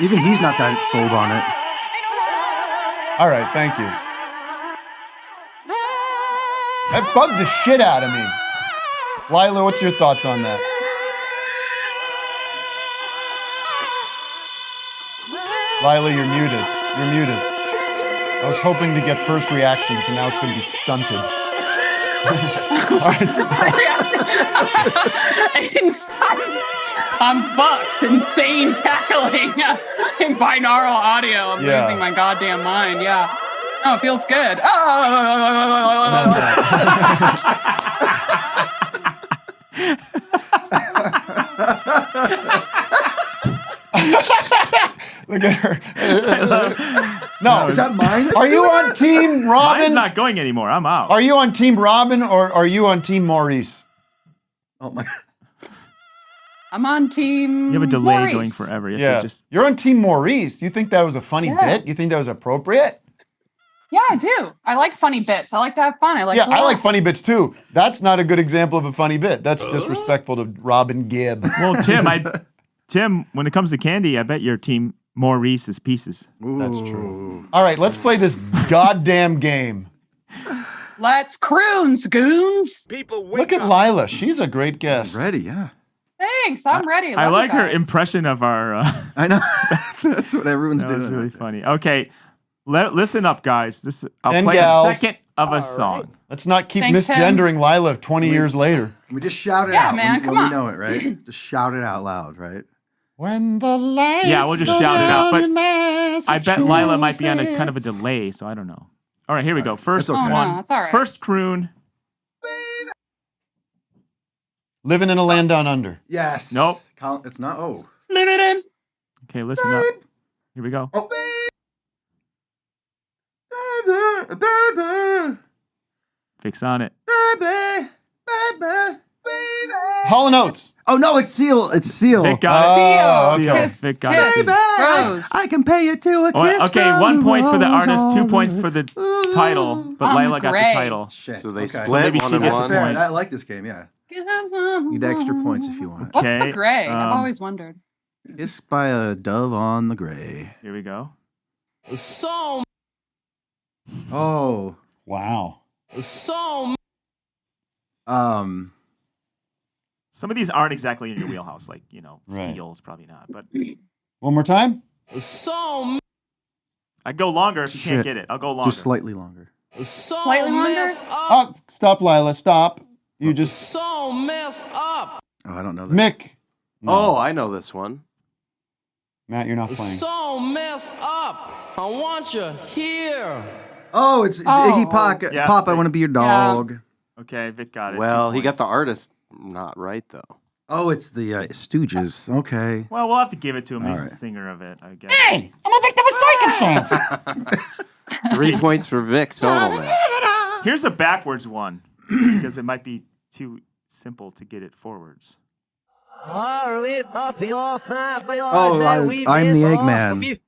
Even he's not that sold on it. All right, thank you. That bugged the shit out of me. Lila, what's your thoughts on that? Lila, you're muted. You're muted. I was hoping to get first reactions, and now it's going to be stunted. All right, I'm fucked. Insane cackling in binaural audio. I'm losing my goddamn mind. Yeah. Oh, it feels good. Look at her. No, is that mine? Are you on Team Robin? Mine's not going anymore. I'm out. Are you on Team Robin or are you on Team Maurice? Oh my. I'm on Team You have a delay Maurice. going forever. You have to just... You're on Team Maurice. You think that was a funny bit? You think that was appropriate? Yeah, I do. I like funny bits. I like to have fun. I like to I like funny bits too. That's not a good example of a funny bit. That's disrespectful to Robin Gibb. Well, Tim, when it comes to candy, I bet your Team Maurice's Pieces. Ooh. That's true. All right, let's play this goddamn game. Let's croons, goons. Look at Lila. She's a great guest. Ready, yeah. Thanks. I'm ready. I Love like you her guys. impression of our... I know. That's what everyone's doing. That was really funny. Okay, listen up, guys. I'll And play gals. a second of a song. Let's not keep Thanks, misgendering Lila 20 years later. We just shout it Yeah, out man, when come we on. know it, right? Just shout it out loud, right? When the lights Yeah, we'll just go shout it out. down But in I bet Lila might be on a kind of a Massachusetts. delay, so I don't know. All right, here we go. First That's okay. Oh, one. no, it's all right. First croon. Living in a land down under. Yes. Nope. It's not. Oh. Okay, listen up. Here we go. Oh. Baby, baby, Fix on it. baby, baby, baby. Hall & Oates. Oh no, it's Seal. It's Seal. Vic got Oh, it. Seal. okay. Kiss, Vic got kiss. it. Baby, Rose. I can pay you to a kiss. Okay, from 1 point for the rose artist, all 2 the points way. for the title, but I'm Lila got the great. title. Shit. So they okay. split maybe one she and gets That's the one. fair. point. I like this game. Yeah. Need extra points if you want. What's Okay, the gray? I've um, always wondered. Kissed by a dove on the gray. Here we go. Oh. Wow. Some of these aren't exactly in your wheelhouse, like, Right. Seals, probably not. But One more time. I'd go longer if you can't Shit. get it. I'll go longer. Just slightly longer. Slightly longer? Oh, stop, Lila. Stop. You just. Oh, I don't know that. Mick. Oh, I know this one. Matt, you're not playing. Oh, it's Iggy Pop. Yeah. Pop, I want to be your dog. Okay, Vic got it. Well, 2 he got points. the artist not right, though. Oh, it's the Stooges. Okay. Well, we'll have to give it to him. All He's right. the singer of it, I guess. Hey, I'm a victim of circumstance. 3 points for Vic total. Man. Here's a backwards one because it might be too simple to get it forwards. Oh, I'm the Eggman.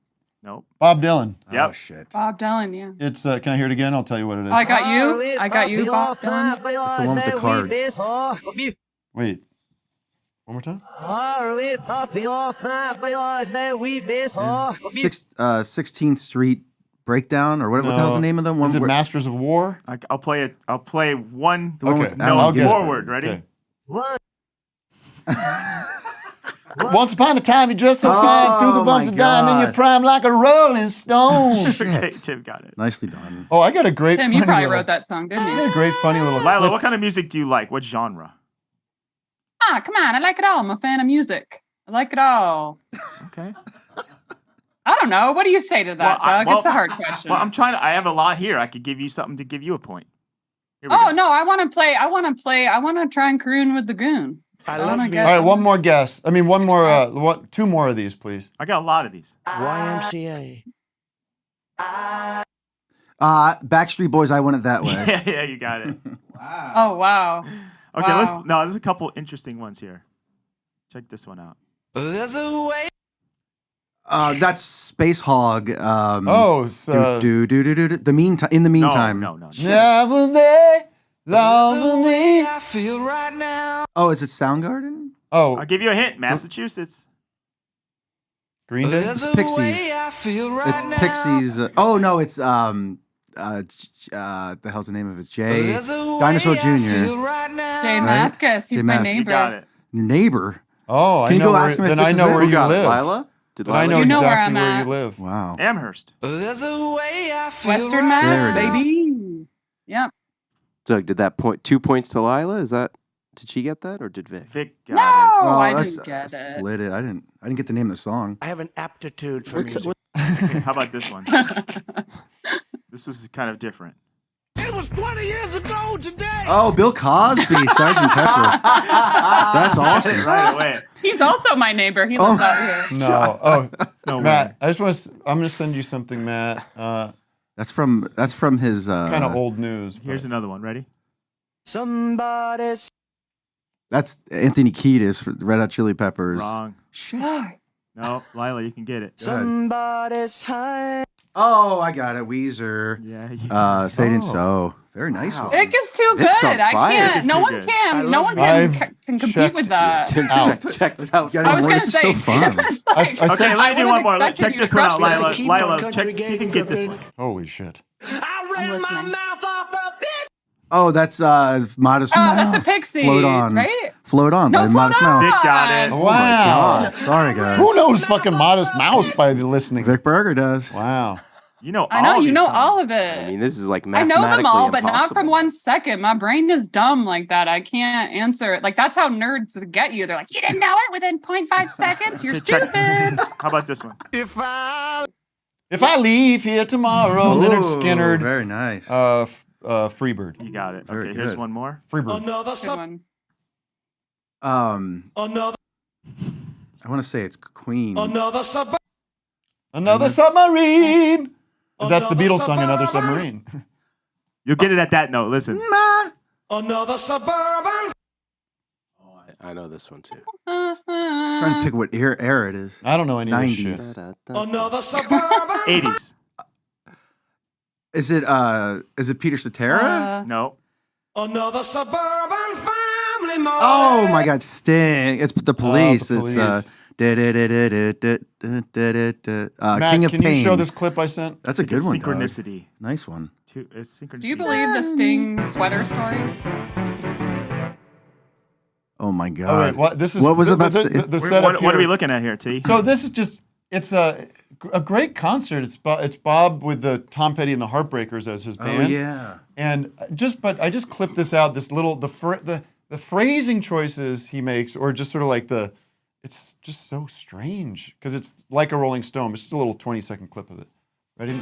Nope. Bob Dylan. Yep. Oh shit. Bob Dylan, yeah. It's can I hear it again? I'll tell you what it is. I got you. I got you, Bob Dylan. It's the one with the cards. Wait. One more time. 16th Street Breakdown, or what the hell's the name of them? Is it Masters of War? I'll play it. I'll play one The one with with no Alan Ginsberg. forward. Ready? Okay. Once upon a time, you dressed so fine, through the bumps my of dime in your God. prime like a rolling stone. Okay, Tim got it. Nicely done. Oh, I got a great. Tim, funny you probably little, wrote that song, didn't I you? got a great, funny little. Lila, clip. what kind of music do you like? What genre? Ah, come on. I like it all. I'm a fan of music. I like it all. Okay. I don't know. What do you say to that, Doug? It's a hard question. Well, I'm trying to. I have a lot here. I could give you something to give you a point. Here we Oh go. no, I want to play. I want to try and croon with the goon. All right, one more guess. I mean, one more. Two more of these, please. I got a lot of these. YMCA. Backstreet Boys, I Want It That Way. Yeah, you got it. Oh wow. Okay, Wow. there's a couple interesting ones here. Check this one out. That's Space Hog. It's, the meantime. In the meantime. No. Never they love me. I feel right now. Oh, is it Soundgarden? Oh, I'll give you a hint. Massachusetts. Green Day. It's Pixies. It's Pixies. Oh no, it's the hell's the name of it? Dinosaur Jr. Jay Maskus. He's Jay my Mas. neighbor. You got it. Your neighor. Oh, Can I you know go where, ask him if then this I is know it? where Who you got live. Lila? Did Then I know You know where exactly I'm where at. you live. Wow. Amherst. Western Mass, There it is. baby. Yep. Doug, did that 2 points to Lila? Did she get that or did Vic? Vic got No, Well, I let's- didn't get it. Split it. I didn't get the name of the song. I have an aptitude for music. it. How about this one? This was kind of different. It was 20 years ago today. Oh, Bill Cosby, Sgt. Pepper. That's awesome. Right away. He's also my neighbor. He lives out here. No. Oh, No Matt. way. I just want to. I'm going to send you something, Matt. That's from his. It's kind of old news. Here's another one. Ready? Somebody's. That's Anthony Kiedis for Red Hot Chili Peppers. Wrong. Shit. No, Lila, you can get it. Somebody's high. Oh, I got it. Weezer. Yeah. Say it ain't so. Very nice one. Vic is too Vic's good. on I fire. can't. Vic's No too one good. can. No one I've can compete checked with that. Tim Out. just checked this out. Get I him was more. gonna This is say, so fun. Tim is I like, Okay, sent- let me do wouldn't one more. expect Check you this to one out, crush it. Lila. To keep Lila, on check country see if you game can get this gripping. one. Holy shit. I ran my listening. mouth off the pit. Oh, that's Modest Oh, Mouth. that's the Pixies, Float On. right? Float On No, by Float Modest Mouth. Vic got it. Oh my Wow. God. Sorry, guys. Who knows fucking Modest Mouse by the listening? Vic Berger does. Wow. You know I know all you these know songs. all of I it. mean, this is like I mathematically know them all, but not impossible. from 1 second. My brain is dumb like that. I can't answer it. Like that's how nerds get you. They're like, you didn't know it within 0.5 seconds. You're Okay, check- stupid. How about this one? If I leave here tomorrow, Leonard Ooh, Skinner, Very nice. Freebird. You got it. Very Okay, here's good. one more. Freebird. Good one. I want to say it's Queen. Another submarine. That's the Beatles song, Another Submarine. You'll get it at that note. Listen. Another suburban. I know this one too. Trying to pick what era it is. I don't know any of this 90s. shit. Another suburban. 80s. Is it Peter Cetera? No. Another suburban family more. Oh my God, Sting! It's the Police. The Police. Matt, King of can Pain. you show this clip I sent? That's a good one. Doug. Synchronicity. Nice one. It's synchronicity. Do you believe the Sting sweater stories? Oh my Oh, God. wait, what? This is What was the, about the, to- the setup What are we here. looking at here, T? So this is just, it's a great concert. It's Bob with the Tom Petty and the Heartbreakers as his band. Oh yeah. And I just clipped this out. This little the phrasing choices he makes, or just sort of like it's just so strange because it's like a Rolling Stone. It's just a little 20-second clip of it. Ready?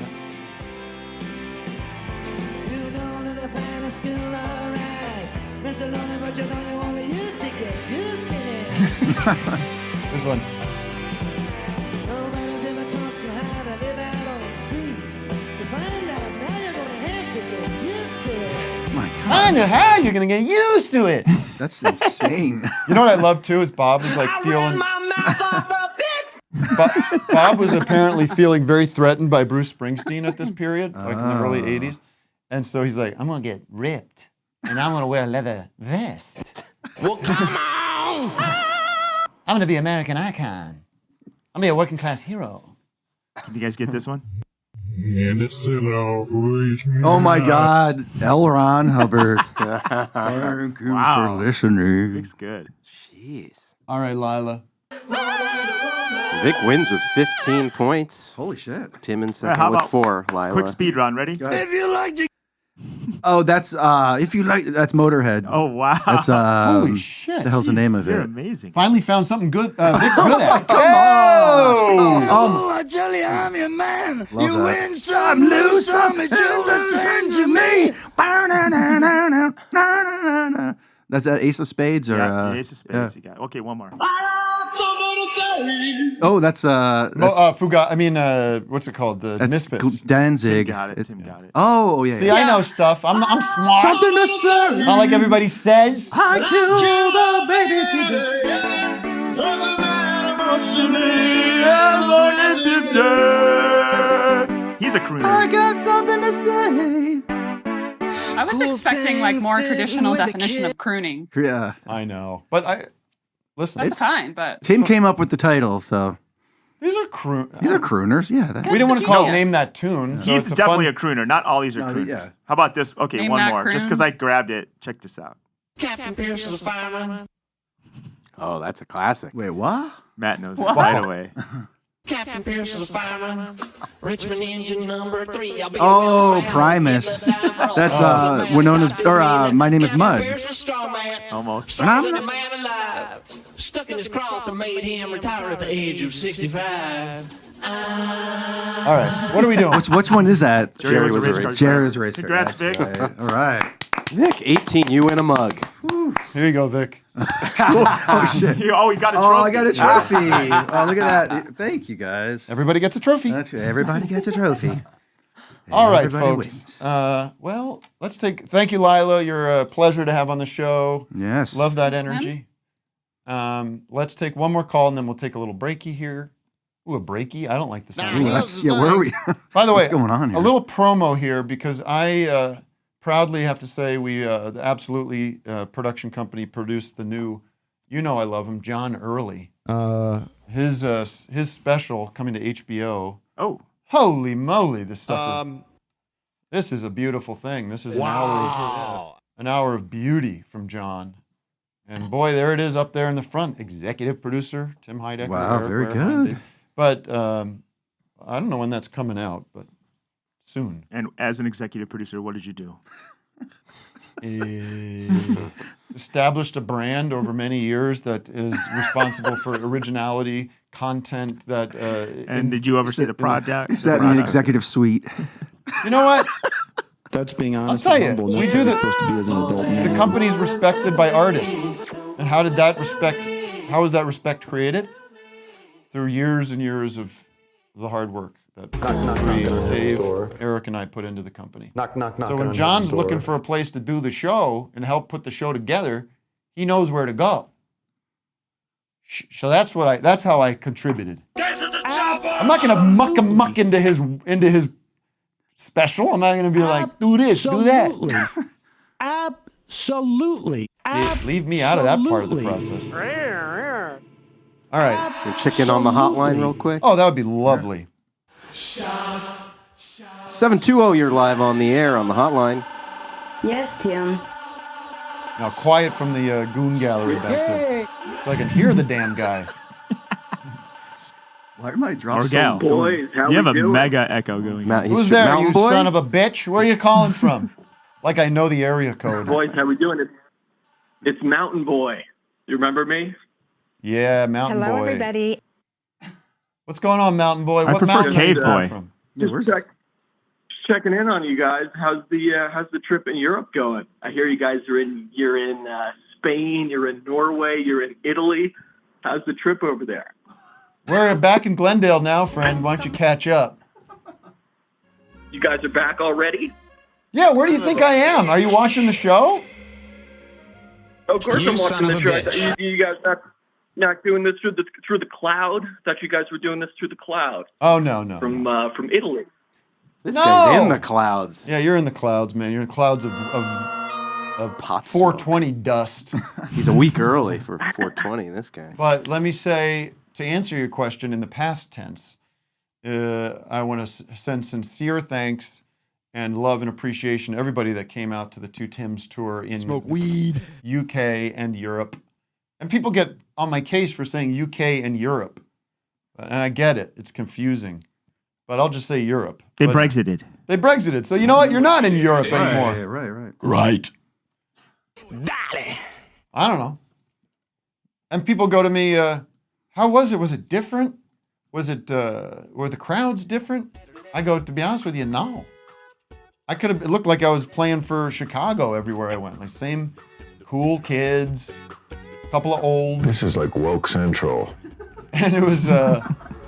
This one. My God. I know how you're gonna get used to it. That's insane. You know what I love too is Bob was like feeling. Bob was apparently feeling very threatened by Bruce Springsteen at this period, like in the early '80s, and so he's like, "I'm gonna get ripped, and I'm gonna wear a leather vest. Well, come on! I'm gonna be American icon. I'm gonna be a working class hero." Can you guys get this one? Oh my God, L. Ron Hubbard. Thank you for listening. Vic's good. Jeez. All right, Lila. Vic wins with 15 points. Holy shit. Tim in All right, second how with about 4. Lila. Quick speed run. Ready? If you like to. Oh, that's if you like. That's Motorhead. Oh wow. That's Holy shit! The hell's the name of You're it? amazing. Finally found something good. Vic's good at. Oh, I tell you, I'm your man. Love You that. win some, lose some, it's you listen to me. That's that Ace of Spades or Yeah, the Ace of Spades. yeah. You got. Okay, one more. Oh, that's Fuga. I mean, what's it called? The that's Misfits. Danzig. Tim got it. Tim got it. Oh, yeah. See, I know stuff. I'm smart. Something to say. Not like everybody says. I killed a baby today. To me as long as he's dead. He's a crooner. I got something to say. I was expecting like more traditional definition of crooning. Yeah. I know, but listen. That's fine, but Tim came up with the title, so These are croon. these are crooners. Yeah. We didn't want to call it Name That Tune. So He's it's definitely a a crooner. Not all these are crooners. yeah. How about this? Okay, Name one That more. Just Croon. because I grabbed it. Check this out. Captain Pierce is a fireman. Oh, that's a classic. Wait, what? Matt knows it What? right away. Captain Pierce is a fireman. Richmond engine number 3. I'll be Oh, around Primus. get the dime for all That's the man Winona's got or beat. My Name Is Mud. Pierce is a straw man. Almost. Strongest the man alive. Stuck in his cloth that made him retire at the age of 65. All right, what are we doing? Which one is that? Jerry was a race car driver. Jerry was a race car. Congrats, That's Vic. right. All right. Vic, 18, you win a mug. Here you go, Vic. Oh shit. Oh, he got a trophy. Oh, I got a trophy. Oh, look at that. Thank you, guys. Everybody gets a trophy. That's good. Everybody gets a trophy. All right, Everybody folks. wins. Well, let's take. Thank you, Lila. You're a pleasure to have on the show. Yes. Love that energy. Let's take one more call and then we'll take a little breaky here. Ooh, a breaky? I don't like the sound. Ooh, where are we? By the way, what's going on here? a little promo here because I proudly have to say we, the Absolutely production company, produced the new, you know I love him, John Early. His special coming to HBO. Oh. Holy moly, this stuff. This is a beautiful thing. This is an hour of beauty from John. And boy, there it is up there in the front. Executive producer, Tim Heidecker. Wow, very good. But I don't know when that's coming out, but soon. And as an executive producer, what did you do? Established a brand over many years that is responsible for originality, content that. And did you oversee the project? He sat in an executive suite. You know what? That's being honest. I'll tell and you, humble. we That's do how the- you're supposed to be as an adult man. The company's respected by artists. And how did that respect, how was that respect created? Through years and years of the hard work that Dave, Eric, and I put into the company. Knock, knock, knock. So when John's looking for a place to do the show and help put the show together, he knows where to go. So that's how I contributed. I'm not gonna muck into his special. I'm not gonna be like, do this, do that. Absolutely. Leave me out of that part of the process. All right. Can check in on the hotline real quick. Oh, that would be lovely. 720, you're live on the air on the hotline. Yes, Tim. Now quiet from the goon gallery back there, so I can hear the damn guy. Why am I dropping Or gal. Boys, how You have we a doing? mega echo going. Matt, Who's there, you son of a bitch? Where are you calling from? Like I know the area code. Boys, how we doing? It's Mountain Boy. You remember me? Yeah, Mountain Hello, Boy. everybody. What's going on, Mountain Boy? I What prefer mountain are you Cave calling Boy. from? Yeah, where's Checking in on you guys. How's the trip in Europe going? I hear you guys you're in Spain, you're in Norway, you're in Italy. How's the trip over there? We're back in Glendale now, friend. Why don't you catch up? You guys are back already? Yeah, where do you think I am? Are you watching the show? Of course, You I'm son watching of the a show. bitch. You guys not doing this through the cloud? Thought you guys were doing this through the cloud. Oh no. From Italy. This guy's in the clouds. Yeah, you're in the clouds, man. You're in the clouds of pot 420 dust. He's a week early for 420. This guy. But let me say, to answer your question in the past tense, I want to send sincere thanks and love and appreciation to everybody that came out to the Two Tims tour in Smoke weed. UK and Europe. And people get on my case for saying UK and Europe. And I get it. It's confusing. But I'll just say Europe. They But Brexited. They Brexited. So you know what? You're not in Europe anymore. Right. Right. I don't know. And people go to me, how was it? Was it different? Was it, were the crowds different? I go, to be honest with you, no. It looked like I was playing for Chicago everywhere I went. Like same cool kids, a couple of olds. This is like woke central. And it was,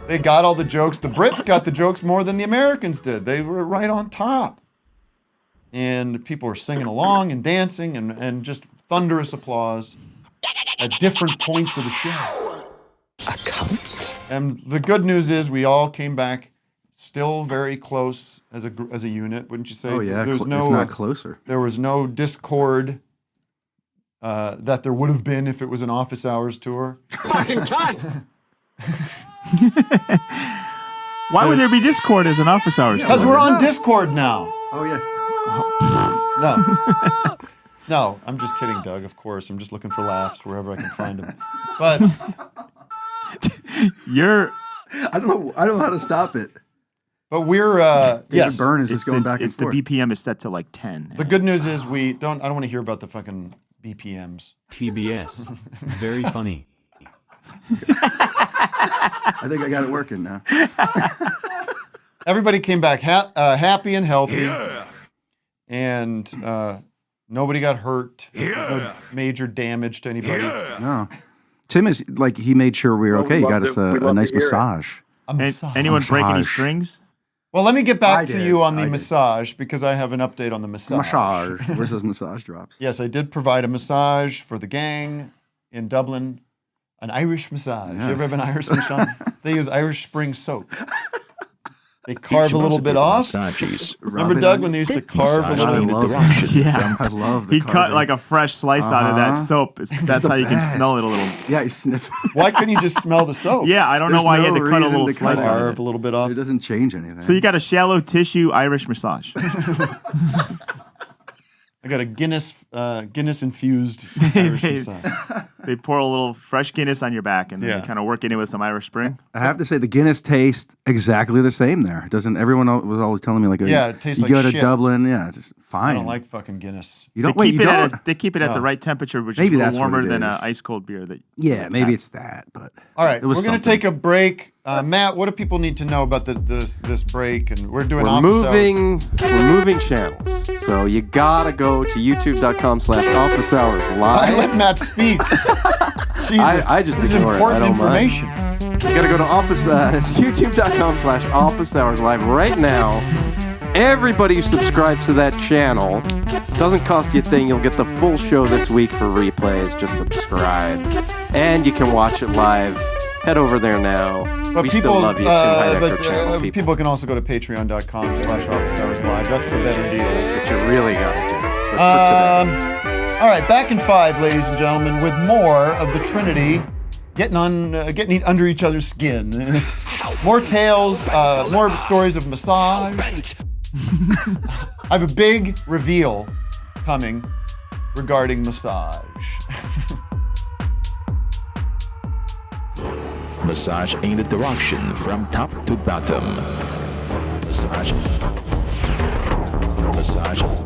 they got all the jokes. The Brits got the jokes more than the Americans did. They were right on top. And people were singing along and dancing and just thunderous applause at different points of the show. And the good news is we all came back still very close as a unit, wouldn't you say? Oh yeah, There's if not closer. There was no discord that there would have been if it was an office hours tour. Fucking cunt! Why would there be Discord as an office hours? Because we're on Discord now. Oh yeah. No, I'm just kidding, Doug. Of course, I'm just looking for laughs wherever I can find them. But I don't know how to stop it. But we're yes. Burn is just going back and forth. The BPM is set to like 10. The good news is I don't want to hear about the fucking BPMs. TBS. Very funny. I think I got it working now. Everybody came back happy and healthy, and nobody got hurt. No major damage to anybody. No. Tim is like, he made sure we were okay. He got us a nice massage. Anyone break any strings? Well, let me get back to you on the massage because I have an update on the massage. Where's those massage drops? Yes, I did provide a massage for the gang in Dublin. An Irish massage. Yes. You ever have an Irish massage? They use Irish Spring soap. They carve a little bit off. Remember, Doug, when they used to carve a little bit? I love the He cut like a fresh slice out of that soap. That's how you can smell it a little. Yeah, he sniffed. Why couldn't you just smell the soap? Yeah, I don't know why he had to cut a little slice out of Carve a little bit off. It doesn't change anything. So you got a shallow tissue Irish massage. I got a Guinness infused Irish massage. They pour a little fresh Guinness on your back and then they kind of work it in with some Irish Spring. I have to say the Guinness tastes exactly the same there. Doesn't everyone was always telling me like, it tastes you like go to shit. Dublin, it's fine. I don't like fucking Guinness. You don't. Wait, you don't. They keep it at the right temperature, which Maybe is a that's little what warmer it than an is. ice cold beer. Yeah, maybe it's that. But all right, it was we're going to take a break. Matt, what do people need to know about this break? And we're doing We're moving channels. So you gotta go to youtube.com/office hours live. I let Matt speak. Jesus, I just this is ignore important it. I don't information. Mind. You gotta go to youtube.com/office hours live right now. Everybody who subscribes to that channel, doesn't cost you a thing. You'll get the full show this week for replays. Just subscribe, and you can watch it live. Head over there now. But we still love you, Tim Heidecker channel people. People can also go to patreon.com/office hours live. That's the better deal. That's what you really gotta do. But All right, back in 5, ladies and gentlemen, with more of the Trinity getting under each other's skin. More tales, more stories of massage. I have a big reveal coming regarding massage. Massage in the direction from top to bottom. Massage. Massage.